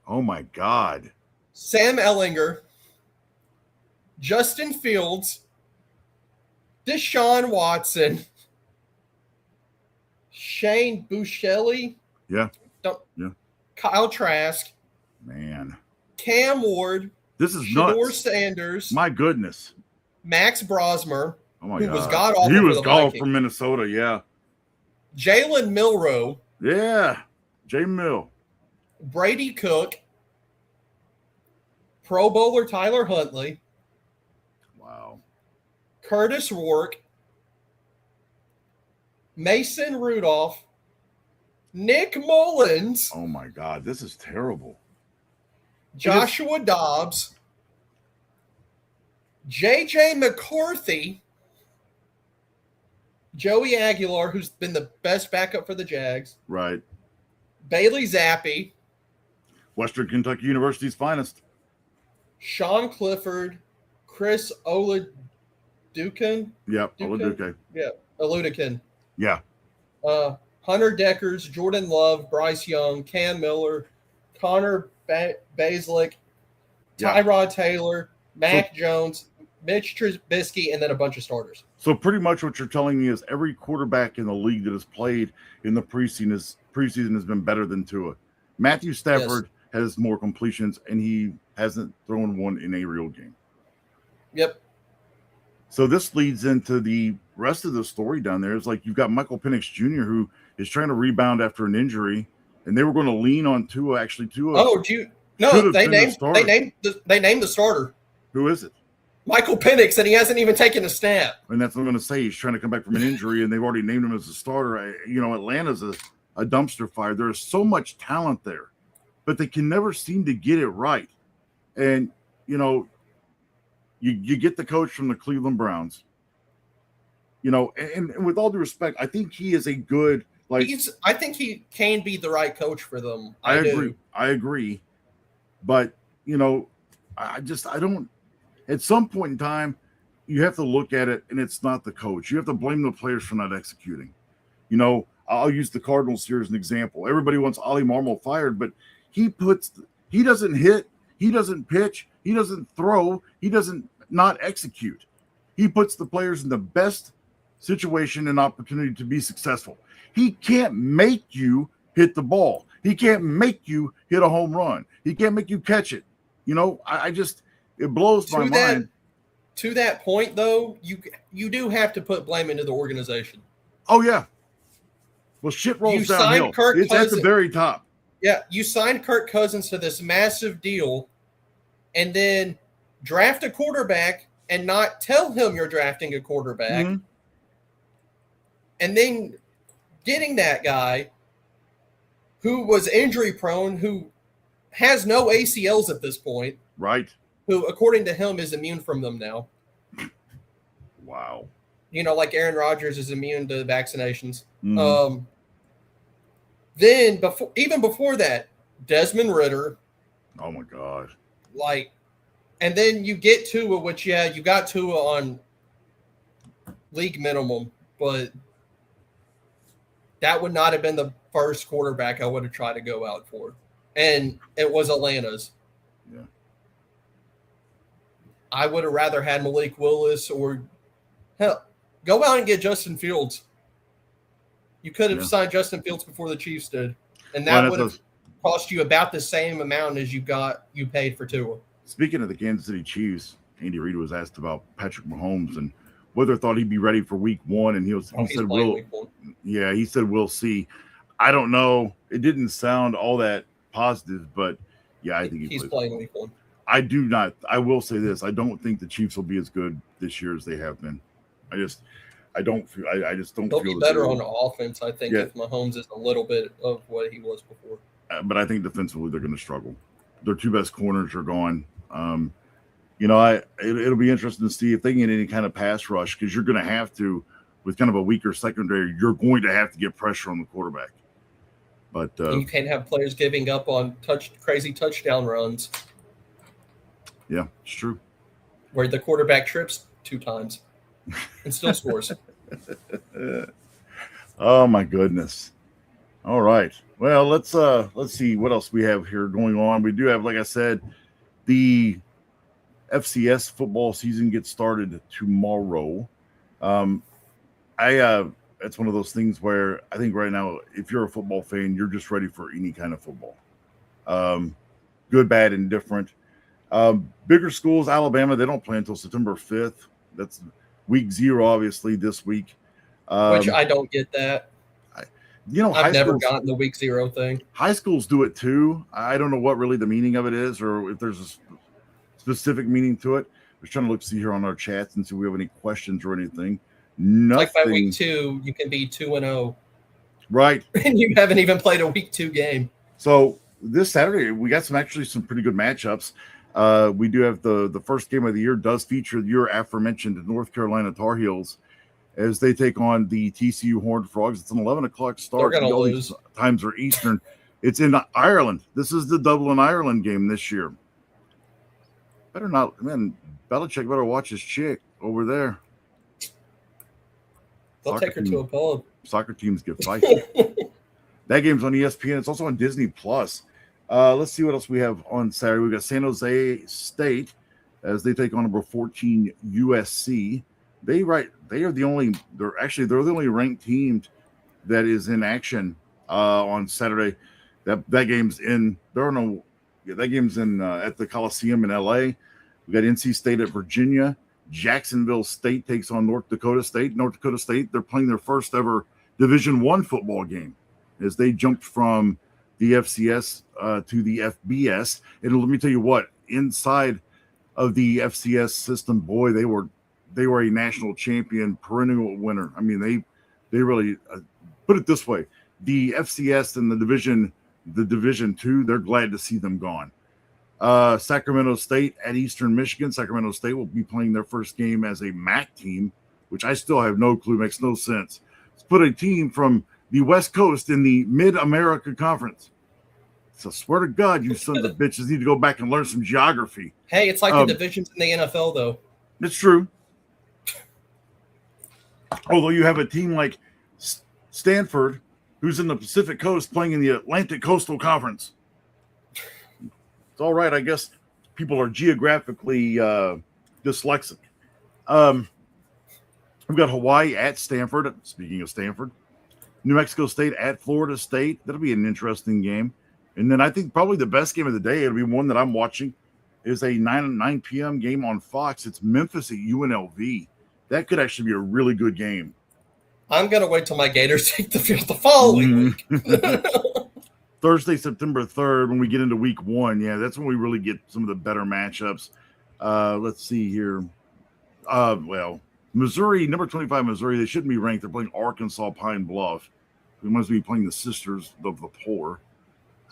Oh, my God. Sam Ellinger, Justin Fields, Deshaun Watson, Shane Buechele, Yeah. Kyle Trask, Man. Cam Ward, This is Shador nuts. Sanders, My goodness. Max Brosmer, Oh, my who God. was god-awful He for was the golf Vikings. from Minnesota, yeah. Jalen Milroe, Yeah. J. Mill. Brady Cook, Pro Bowler Tyler Huntley, Wow. Curtis Rourke, Mason Rudolph, Nick Mullins, Oh, my God. This is terrible. Joshua Dobbs, JJ McCarthy, Joey Aguilar, who's been the best backup for the Jags, Right. Bailey Zappi, Western Kentucky University's finest. Sean Clifford, Chris Oladukin. Yep. Oladuke. Yeah, Oladukin. Yeah. Hunter Deckers, Jordan Love, Bryce Young, Cam Miller, Connor Basilick, Yeah. Tyrod Taylor, Mac Jones, Mitch Trubisky, and then a bunch of starters. So pretty much what you're telling me is every quarterback in the league that has played in the preseason has been better than Tua. Matthew Stafford has more completions, and he hasn't thrown one in a real game. Yep. So this leads into the rest of the story down there. It's like you've got Michael Penix Jr., who is trying to rebound after an injury, and they were going to lean on Tua. Actually, Tua. Oh, they named the starter. Who is it? Michael Penix, and he hasn't even taken a snap. And that's what I'm going to say. He's trying to come back from an injury, and they've already named him as a starter. Atlanta's a dumpster fire. There's so much talent there, but they can never seem to get it right. And, you get the coach from the Cleveland Browns, and with all due respect, I think he is a good, I think he can be the right coach for them. I agree. But, I don't, at some point in time, you have to look at it, and it's not the coach. You have to blame the players for not executing. I'll use the Cardinals here as an example. Everybody wants Ollie Marmol fired, but he doesn't hit, he doesn't pitch, he doesn't throw, he doesn't not execute. He puts the players in the best situation and opportunity to be successful. He can't make you hit the ball. He can't make you hit a home run. He can't make you catch it. It blows my mind. To that point, though, you do have to put blame into the organization. Oh, yeah. Well, shit rolls downhill. It's at the very top. Yeah, you signed Kirk Cousins to this massive deal and then draft a quarterback and not tell him you're drafting a quarterback. Mm-hmm. And then getting that guy who was injury prone, who has no ACLs at this point. Right. Who, according to him, is immune from them now. Wow. Like Aaron Rodgers is immune to vaccinations. Mm-hmm. Then before that, Desmond Ridder. Oh my God. And then you get Tua, which you got Tua on league minimum, but that would not have been the first quarterback I would have tried to go out for. And it was Atlanta's. Yeah. I would have rather had Malik Willis or hell, go out and get Justin Fields. You could have signed Justin Fields before the Chiefs did. And that would have cost you about the same amount as you paid for Tua. Speaking of the Kansas City Chiefs, Andy Reid was asked about Patrick Mahomes and whether thought he'd be ready for week one. And he said, we'll see. I don't know. It didn't sound all that positive, but I think he's playing week one. I will say this. I don't think the Chiefs will be as good this year as they have been. I just don't feel They'll be better on the offense, I think, if Mahomes is a little bit of what he was before. But I think defensively they're going to struggle. Their two best corners are gone. It'll be interesting to see if they can get any kind of pass rush because you're going to have to with kind of a weaker secondary, you're going to have to get pressure on the quarterback. But you can't have players giving up on crazy touchdown runs. Yeah, it's true. Where the quarterback trips 2 times and still scores. Oh my goodness. All right. Well, let's see what else we have here going on. We do have, like I said, the FCS football season gets started tomorrow. It's one of those things where I think right now, if you're a football fan, you're just ready for any kind of football. Good, bad, and different. Bigger schools, Alabama, they don't play until September 5th. That's week 0, obviously, this week. Which I don't get that. I've never gotten the week 0 thing. High schools do it too. I don't know what really the meaning of it is, or if there's a specific meaning to it. We're trying to see here on our chats and see if we have any questions or anything. Nothing. Like by week 2, you can be 2-0. Right. And you haven't even played a week 2 game. So this Saturday, we got some pretty good matchups. We do have the first game of the year does feature your aforementioned North Carolina Tar Heels as they take on the TCU Horned Frogs. It's an 11 o'clock start. They're going to lose. Times are Eastern. It's in Ireland. This is the Dublin, Ireland game this year. Better not, man. Belichick better watch his chick over there. They'll take her to a pub. Soccer teams get fighting. That game's on ESPN. It's also on Disney Plus. Let's see what else we have on Saturday. We got San Jose State as they take on number 14 USC. They're the only ranked team that is in action on Saturday. That game's in at the Coliseum in LA. We got NC State at Virginia. Jacksonville State takes on North Dakota State. North Dakota State, they're playing their first ever Division I football game as they jumped from the FCS to the FBS. And let me tell you what, inside of the FCS system, boy, they were a national champion, perennial winner. I mean, they really put it this way: the FCS and the Division II, they're glad to see them gone. Sacramento State at Eastern Michigan. Sacramento State will be playing their first game as a MAC team, which I still have no clue, makes no sense. Let's put a team from the West Coast in the Mid-America Conference. So swear to God, you sons of bitches need to go back and learn some geography. Hey, it's like the divisions in the NFL, though. It's true. Although you have a team like Stanford, who's in the Pacific Coast, playing in the Atlantic Coastal Conference. It's all right, I guess people are geographically dyslexic. We've got Hawaii at Stanford. Speaking of Stanford, New Mexico State at Florida State. That'll be an interesting game. And then I think probably the best game of the day, it'll be one that I'm watching, is a 9 p.m. game on Fox. It's Memphis at UNLV. That could actually be a really good game. I'm going to wait till my Gators take the field the following week. Thursday, September 3rd, when we get into week 1. Yeah, that's when we really get some of the better matchups. Let's see here. Missouri, number 25 Missouri, they shouldn't be ranked. They're playing Arkansas Pine Bluff. We must be playing the Sisters of the Poor.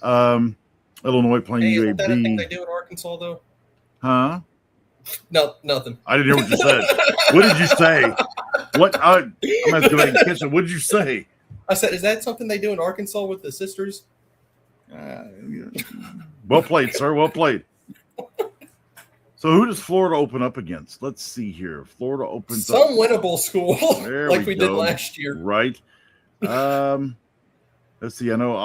Illinois playing UAB. Is that a thing they do in Arkansas, though? Huh? No, nothing. I didn't hear what you said. What did you say? What? I'm going to go back and catch it. What did you say? I said, is that something they do in Arkansas with the Sisters? Well played, sir. Well played. So who does Florida open up against? Let's see here. Florida opens some winnable school like we did last year. Right. Let's see. I know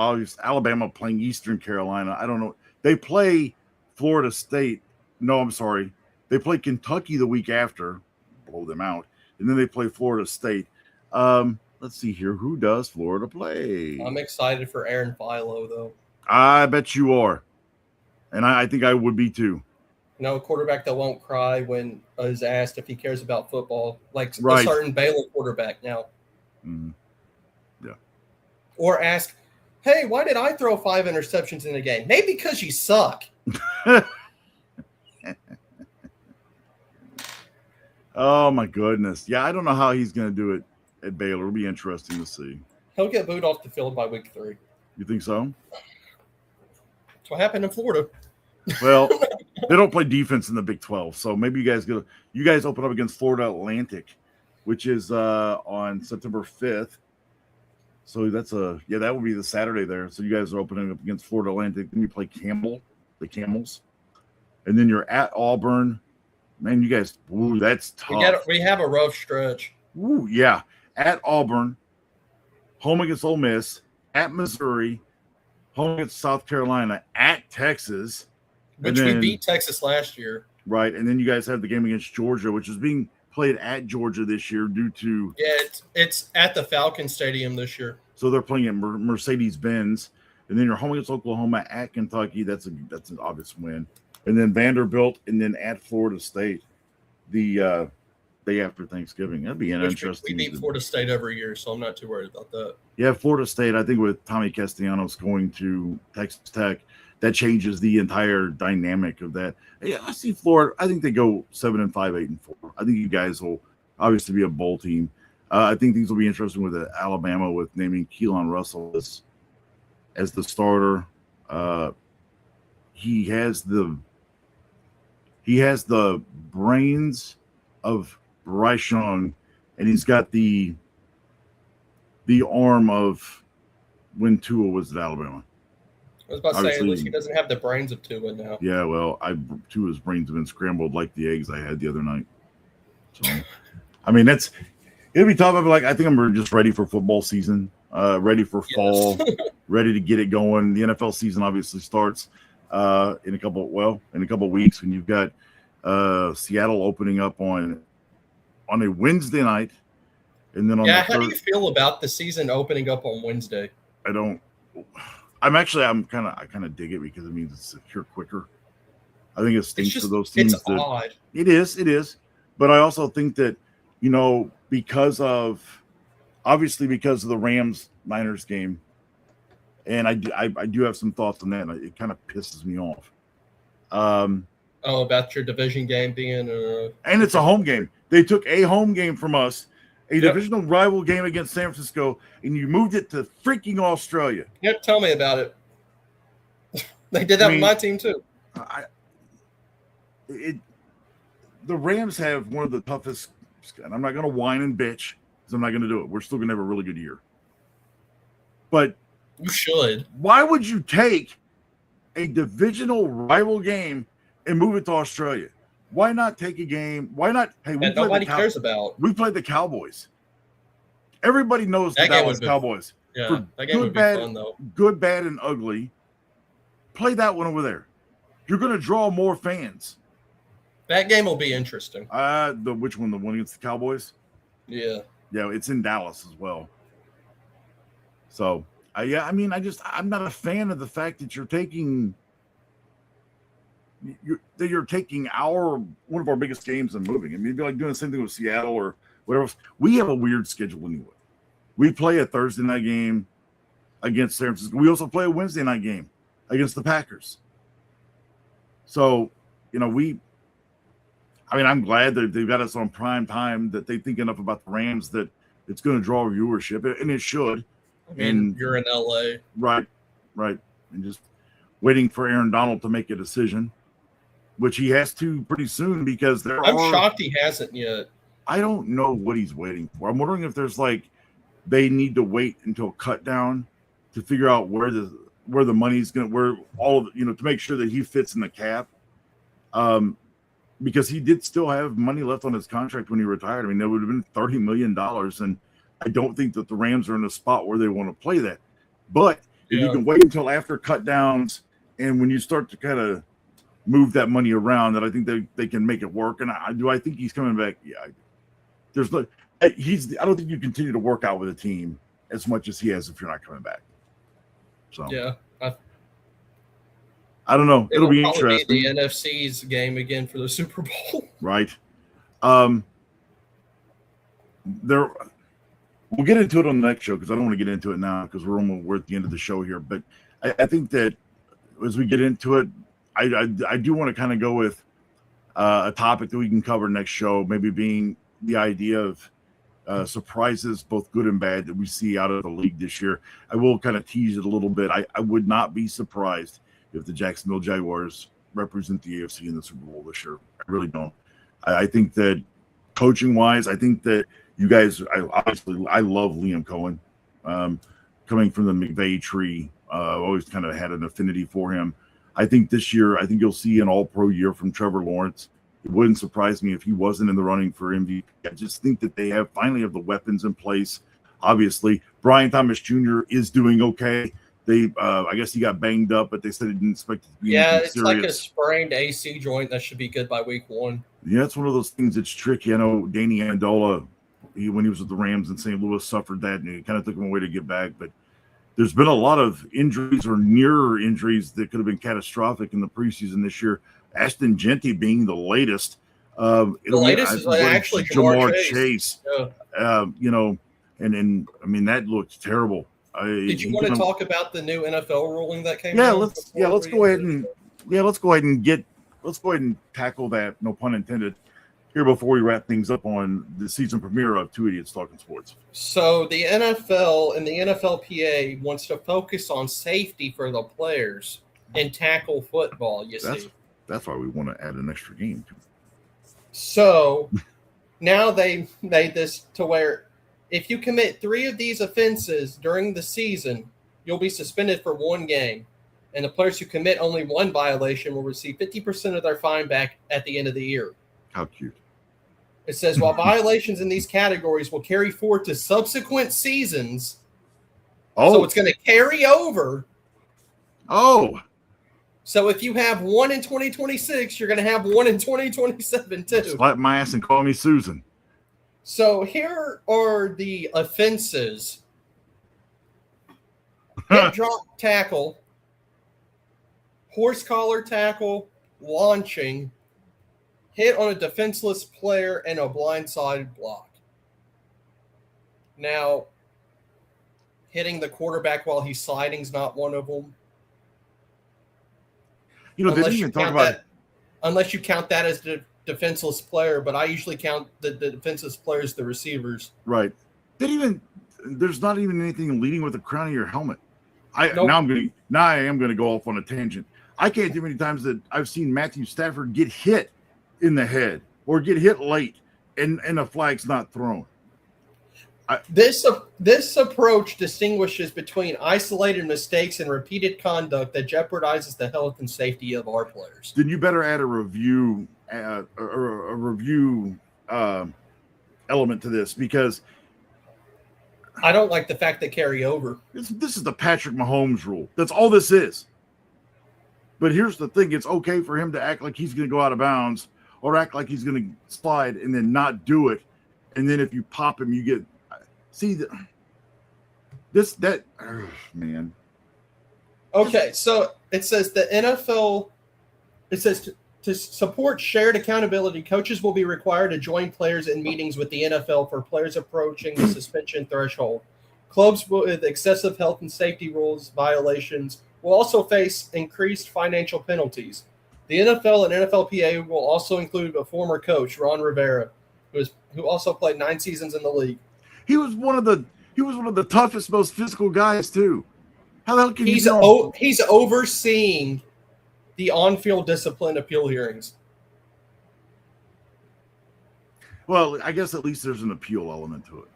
Alabama playing Eastern Carolina. I don't know. They play Florida State. No, I'm sorry. They play Kentucky the week after. Blow them out. And then they play Florida State. Let's see here. Who does Florida play? I'm excited for Aaron Philo, though. I bet you are. And I think I would be too. No quarterback that won't cry when is asked if he cares about football, like right. A certain Baylor quarterback now. Mm-hmm. Yeah. Or ask, hey, why did I throw 5 interceptions in a game? Maybe because you suck. Oh, my goodness. Yeah, I don't know how he's going to do it at Baylor. It'll be interesting to see. He'll get booed off the field by week 3. You think so? That's what happened in Florida. Well, they don't play defense in the Big 12, so maybe you guys open up against Florida Atlantic which is on September 5th. So that would be the Saturday there. So you guys are opening up against Florida Atlantic. Then you play the Camels. And then you're at Auburn. Man, you guys, that's tough. We have a rough stretch. Ooh, yeah. At Auburn, home against Ole Miss, at Missouri, home against South Carolina, at Texas. Which we beat Texas last year. Right. And then you guys have the game against Georgia, which is being played at Georgia this year due to. Yeah, it's at the Falcon Stadium this year. So they're playing at Mercedes-Benz. And then you're home against Oklahoma, at Kentucky. That's an obvious win. And then Vanderbilt, and then at Florida State the day after Thanksgiving. That'd be interesting. We beat Florida State every year, so I'm not too worried about that. Yeah, Florida State, I think with Tommy Castellanos going to Texas Tech, that changes the entire dynamic of that. Yeah, I see Florida. I think they go 7-5, 8-4. I think you guys will obviously be a bowl team. I think things will be interesting with Alabama with naming Keelan Russell as the starter. He has the brains of Bryce Young, and he's got the arm of when Tua was at Alabama. I was about to say, at least he doesn't have the brains of Tua now. Yeah, well, Tua's brains have been scrambled like the eggs I had the other night. So, I mean, it'll be tough. I think I'm just ready for football season, ready for fall, ready to get it going. The NFL season obviously starts in a couple of weeks when you've got Seattle opening up on a Wednesday night, and then how do you feel about the season opening up on Wednesday? I kind of dig it because it means it's secure quicker. I think it stinks for those teams. It's odd. It is. But I also think that, because of the Rams-Niners game, and I do have some thoughts on that, and it kind of pisses me off. About your division game being and it's a home game. They took a home game from us, a divisional rival game against San Francisco, and you moved it to freaking Australia. Yep, tell me about it. They did that with my team too. The Rams have one of the toughest, and I'm not going to whine and bitch because I'm not going to do it. We're still going to have a really good year. But you should. Why would you take a divisional rival game and move it to Australia? Why not take a game? Why not? Hey, nobody cares about. We played the Cowboys. Everybody knows the Dallas Cowboys. Yeah, that game would be fun though. Good, bad, and ugly. Play that one over there. You're going to draw more fans. That game will be interesting. Which one? The one against the Cowboys? Yeah. Yeah, it's in Dallas as well. So, I'm not a fan of the fact that you're taking one of our biggest games and moving. I mean, it'd be like doing the same thing with Seattle or whatever else. We have a weird schedule anyway. We play a Thursday night game against San Francisco. We also play a Wednesday night game against the Packers. So, I'm glad that they've got us on prime time, that they think enough about the Rams that it's going to draw viewership, and it should. And you're in LA. Right. And just waiting for Aaron Donald to make a decision, which he has to pretty soon because I'm shocked he hasn't yet. I don't know what he's waiting for. I'm wondering if there's they need to wait until cut down to figure out where the money's going to, to make sure that he fits in the cap. Because he did still have money left on his contract when he retired. I mean, that would have been $30 million. And I don't think that the Rams are in a spot where they want to play that. But if you can wait until after cut downs and when you start to kind of move that money around, that I think they can make it work. And I think he's coming back? Yeah. I don't think you continue to work out with a team as much as he has if you're not coming back. So yeah. I don't know. It'll be interesting. Be the NFC's game again for the Super Bowl. Right. We'll get into it on the next show because I don't want to get into it now because we're at the end of the show here. But I think that as we get into it, I do want to kind of go with a topic that we can cover next show, maybe being the idea of surprises, both good and bad, that we see out of the league this year. I will kind of tease it a little bit. I would not be surprised if the Jacksonville Jaguars represent the AFC in the Super Bowl this year. I really don't. I think that coaching-wise, I think that You guys, I love Liam Cohen. Coming from the McVay tree, I've always kind of had an affinity for him. I think this year, I think you'll see an all-pro year from Trevor Lawrence. It wouldn't surprise me if he wasn't in the running for MVP. I just think that they finally have the weapons in place. Obviously, Brian Thomas Jr. is doing okay. I guess he got banged up, but they said he didn't expect it to be anything it's serious. like a sprained AC joint that should be good by week 1. Yeah, it's one of those things that's tricky. I know Danny Amendola, when he was with the Rams in St. Louis, suffered that, and it kind of took him away to get back. But there's been a lot of injuries or near injuries that could have been catastrophic in the preseason this year. Ashton Genty being the latest. The latest is actually Jamar Chase. Yeah. And I mean, that looked terrible. Did you want to talk about the new NFL ruling that came out? Let's go ahead and tackle that, no pun intended, here before we wrap things up on the season premiere of Two Idiots Talking Sports. So the NFL and the NFLPA wants to focus on safety for the players in tackle football, That's why we want to add an extra game. So now they made this to where if you commit 3 of these offenses during the season, you'll be suspended for 1 game. And the players who commit only 1 violation will receive 50% of their fine back at the end of the year. How cute. It says, while violations in these categories will carry forward to subsequent seasons, so it's going to carry over. So if you have 1 in 2026, you're going to have 1 in 2027 too. Slap my ass and call me Susan. So here are the offenses. Hip drop tackle, horse collar tackle, launching, hit on a defenseless player, and a blindside block. Now, hitting the quarterback while he's sliding is not one of them. They didn't even talk about that, unless you count that as the defenseless player, but I usually count the defenseless players the receivers. Right. There's not even anything leading with the crown of your helmet. Now I am going to go off on a tangent. I can't tell you many times that I've seen Matthew Stafford get hit in the head or get hit late and a flag's not thrown. This approach distinguishes between isolated mistakes and repeated conduct that jeopardizes the health and safety of our players. Then you better add a review element to this, because I don't like the fact they carry over. This is the Patrick Mahomes rule. That's all this is. But here's the thing. It's okay for him to act like he's going to go out of bounds or act like he's going to slide and then not do it. And then if you pop him, you get – see, man. Okay, so it says the NFL – it says to support shared accountability, coaches will be required to join players in meetings with the NFL for players approaching the suspension threshold. Clubs with excessive health and safety rules violations will also face increased financial penalties. The NFL and NFLPA will also include a former coach, Ron Rivera, who also played 9 seasons in the league. He was one of the toughest, most physical guys too. How the hell can he's overseeing the on-field discipline appeal hearings? Well, I guess at least there's an appeal element to it.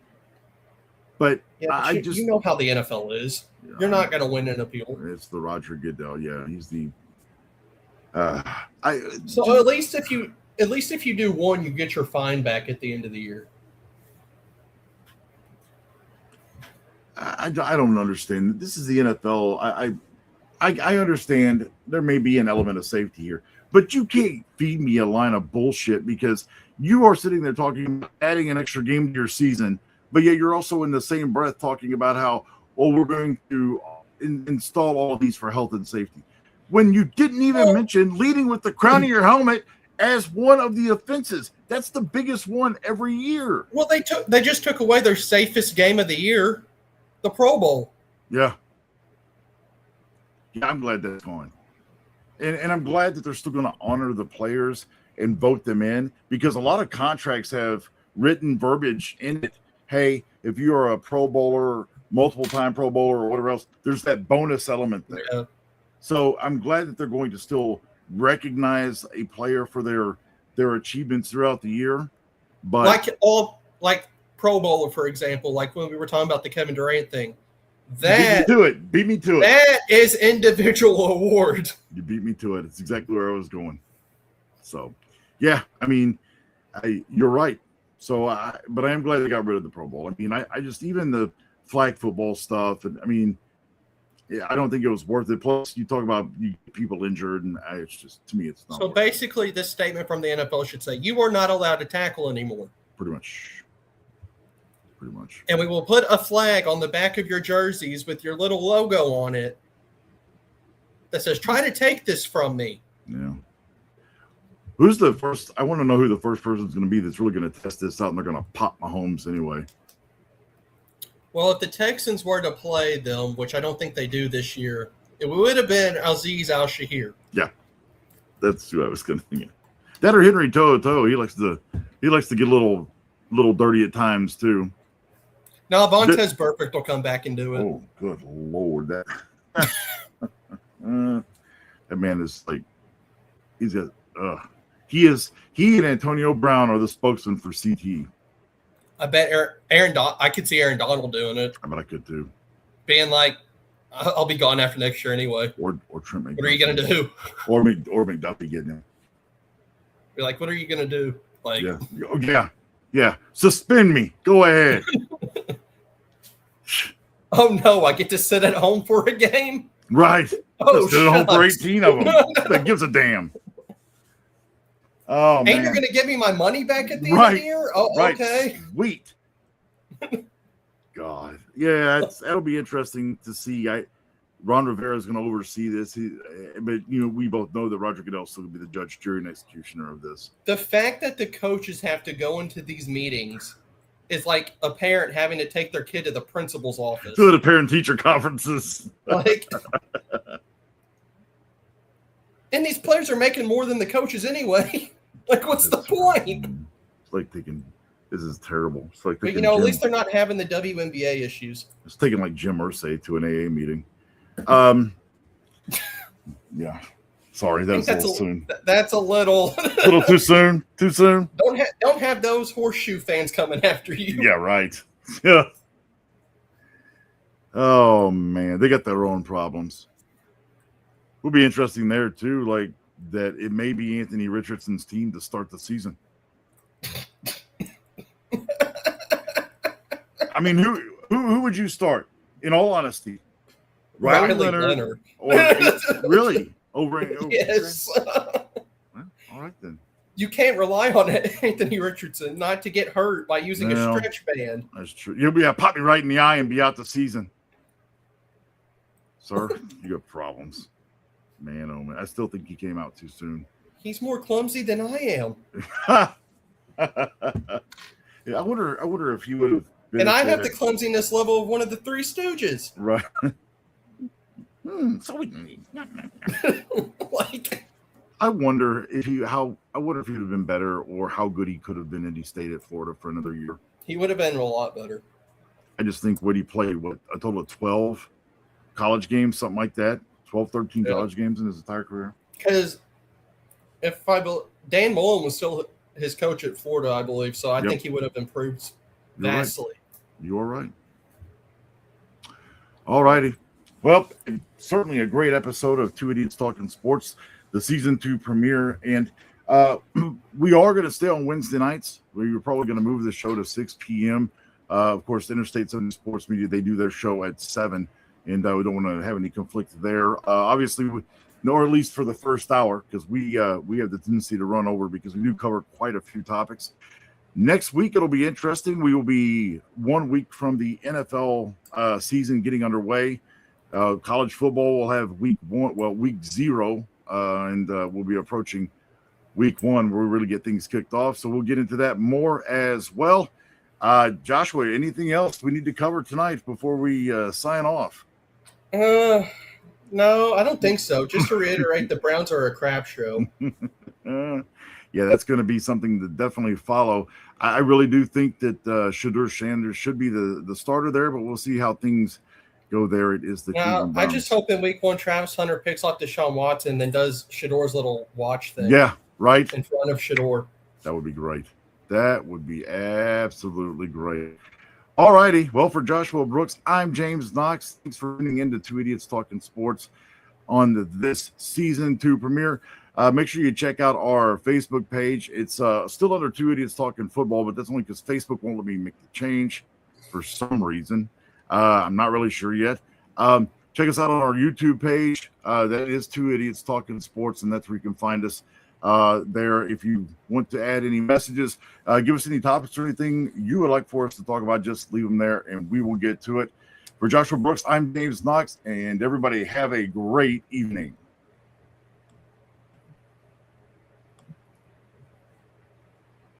But you know how the NFL is. You're not going to win an appeal. It's the Roger Goodell. Yeah, he's the. So at least if you do one, you get your fine back at the end of the year. I don't understand. This is the NFL. I understand there may be an element of safety here, but you can't feed me a line of bullshit because you are sitting there talking about adding an extra game to your season, but yet you're also in the same breath talking about how, we're going to install all of these for health and safety. When you didn't even mention leading with the crown of your helmet as one of the offenses. That's the biggest one every year. Well, they just took away their safest game of the year, the Pro Bowl. Yeah, I'm glad that's gone. And I'm glad that they're still going to honor the players and vote them in, because a lot of contracts have written verbiage in it. Hey, if you are a Pro Bowler, multiple-time Pro Bowler or whatever else, there's that bonus element there. Yeah. So I'm glad that they're going to still recognize a player for their achievements throughout the year. But Pro Bowler, for example, like when we were talking about the Kevin Durant thing. Beat me to it. That is individual award. You beat me to it. It's exactly where I was going. So, yeah, I mean, you're right. So, but I am glad they got rid of the Pro Bowl. I mean, I just, even the flag football stuff, and I mean, yeah, I don't think it was worth it. Plus, you talk about people injured, and it's just, to me, it's not. So basically, this statement from the NFL should say, you are not allowed to tackle anymore. Pretty much. And we will put a flag on the back of your jerseys with your little logo on it that says, try to take this from me. Yeah. Who's the first? I want to know who the first person is going to be that's really going to test this out, and they're going to pop Mahomes anyway. Well, if the Texans were to play them, which I don't think they do this year, it would have been Azeez Al-Shahir. Yeah, that's who I was going to think. That or Henry Toto. He likes to get a little dirty at times too. Now Vontaze Burfict will come back and do it. Oh, good Lord, that that man is like, he's got. He and Antonio Brown are the spokesman for CTE. I bet I could see Aaron Donald doing it. I bet I could too. Being like, I'll be gone after next year anyway. Or Trent McDuffie. What are you gonna do? Or McDuffie getting him. You're like, what are you gonna do? Like, yeah. Suspend me. Go ahead. Oh no, I get to sit at home for a game. Right. Oh, sit at home for 18 of them. That gives a damn. Oh, man. And you're going to give me my money back at the end of the year? Oh, right. Okay. Sweet. God. Yeah, that'll be interesting to see. Ron Rivera is going to oversee this. But, we both know that Roger Goodell is still going to be the judge, jury, and executioner of this. The fact that the coaches have to go into these meetings is like a parent having to take their kid to the principal's office. To the parent-teacher conferences. Like, and these players are making more than the coaches anyway. Like, what's the point? It's like thinking, this is terrible. It's like, but at least they're not having the WNBA issues. It's taking like Jim Irsay to an AA meeting. Yeah. Sorry, that was a little soon. That's a little too soon. Too soon. Don't have those horseshoe fans coming after you. Yeah, right. Yeah. Oh man, they got their own problems. Will be interesting there too, like that it may be Anthony Richardson's team to start the season. I mean, who would you start? In all honesty, Riley Leonard. Or really over yes. Well, all right then. You can't rely on Anthony Richardson not to get hurt by using a stretch band. That's true. You'll be pop me right in the eye and be out the season. Sir, you got problems. Man, oh man. I still think he came out too soon. He's more clumsy than I am. Yeah, I wonder if he would have been. And I have the clumsiness level of one of the Three Stooges. Right. Like, I wonder if he would have been better, or how good he could have been had he stayed at Florida for another year. He would have been a lot better. I just think what he played, a total of 12 college games, something like that. 12, 13 college games in his entire career. Because Dan Mullen was still his coach at Florida, I believe, so I think he would have improved vastly. You're right. All righty. Well, certainly a great episode of Two Idiots Talking Sports, the season 2 premiere. And we are going to stay on Wednesday nights. We're probably going to move the show to 6 p.m. Of course, Interstate 70 Sports Media, they do their show at 7, and we don't want to have any conflict there. Obviously, or at least for the first hour, because we have the tendency to run over because we do cover quite a few topics. Next week, it'll be interesting. We will be 1 week from the NFL season getting underway. College football will have week 0, and we'll be approaching week 1 where we really get things kicked off. So we'll get into that more as well. Joshua, anything else we need to cover tonight before we sign off? No, I don't think so. Just to reiterate, the Browns are a crap show. Yeah, that's going to be something to definitely follow. I really do think that Shedeur Sanders should be the starter there, but we'll see how things go there. It is the Now, I just hope in week 1 Travis Hunter picks off Deshaun Watson and then does Shedeur's little watch thing. Yeah, right. In front of Shedeur. That would be great. That would be absolutely great. All righty. Well, for Joshua Brooks, I'm James Knox. Thanks for tuning in to Two Idiots Talking Sports on this season 2 premiere. Make sure you check out our Facebook page. It's still under Two Idiots Talking Football, but that's only because Facebook won't let me make the change for some reason. I'm not really sure yet. Check us out on our YouTube page. That is Two Idiots Talking Sports, and that's where you can find us there. If you want to add any messages, give us any topics or anything you would like for us to talk about, just leave them there, and we will get to it. For Joshua Brooks, I'm James Knox, and everybody have a great evening.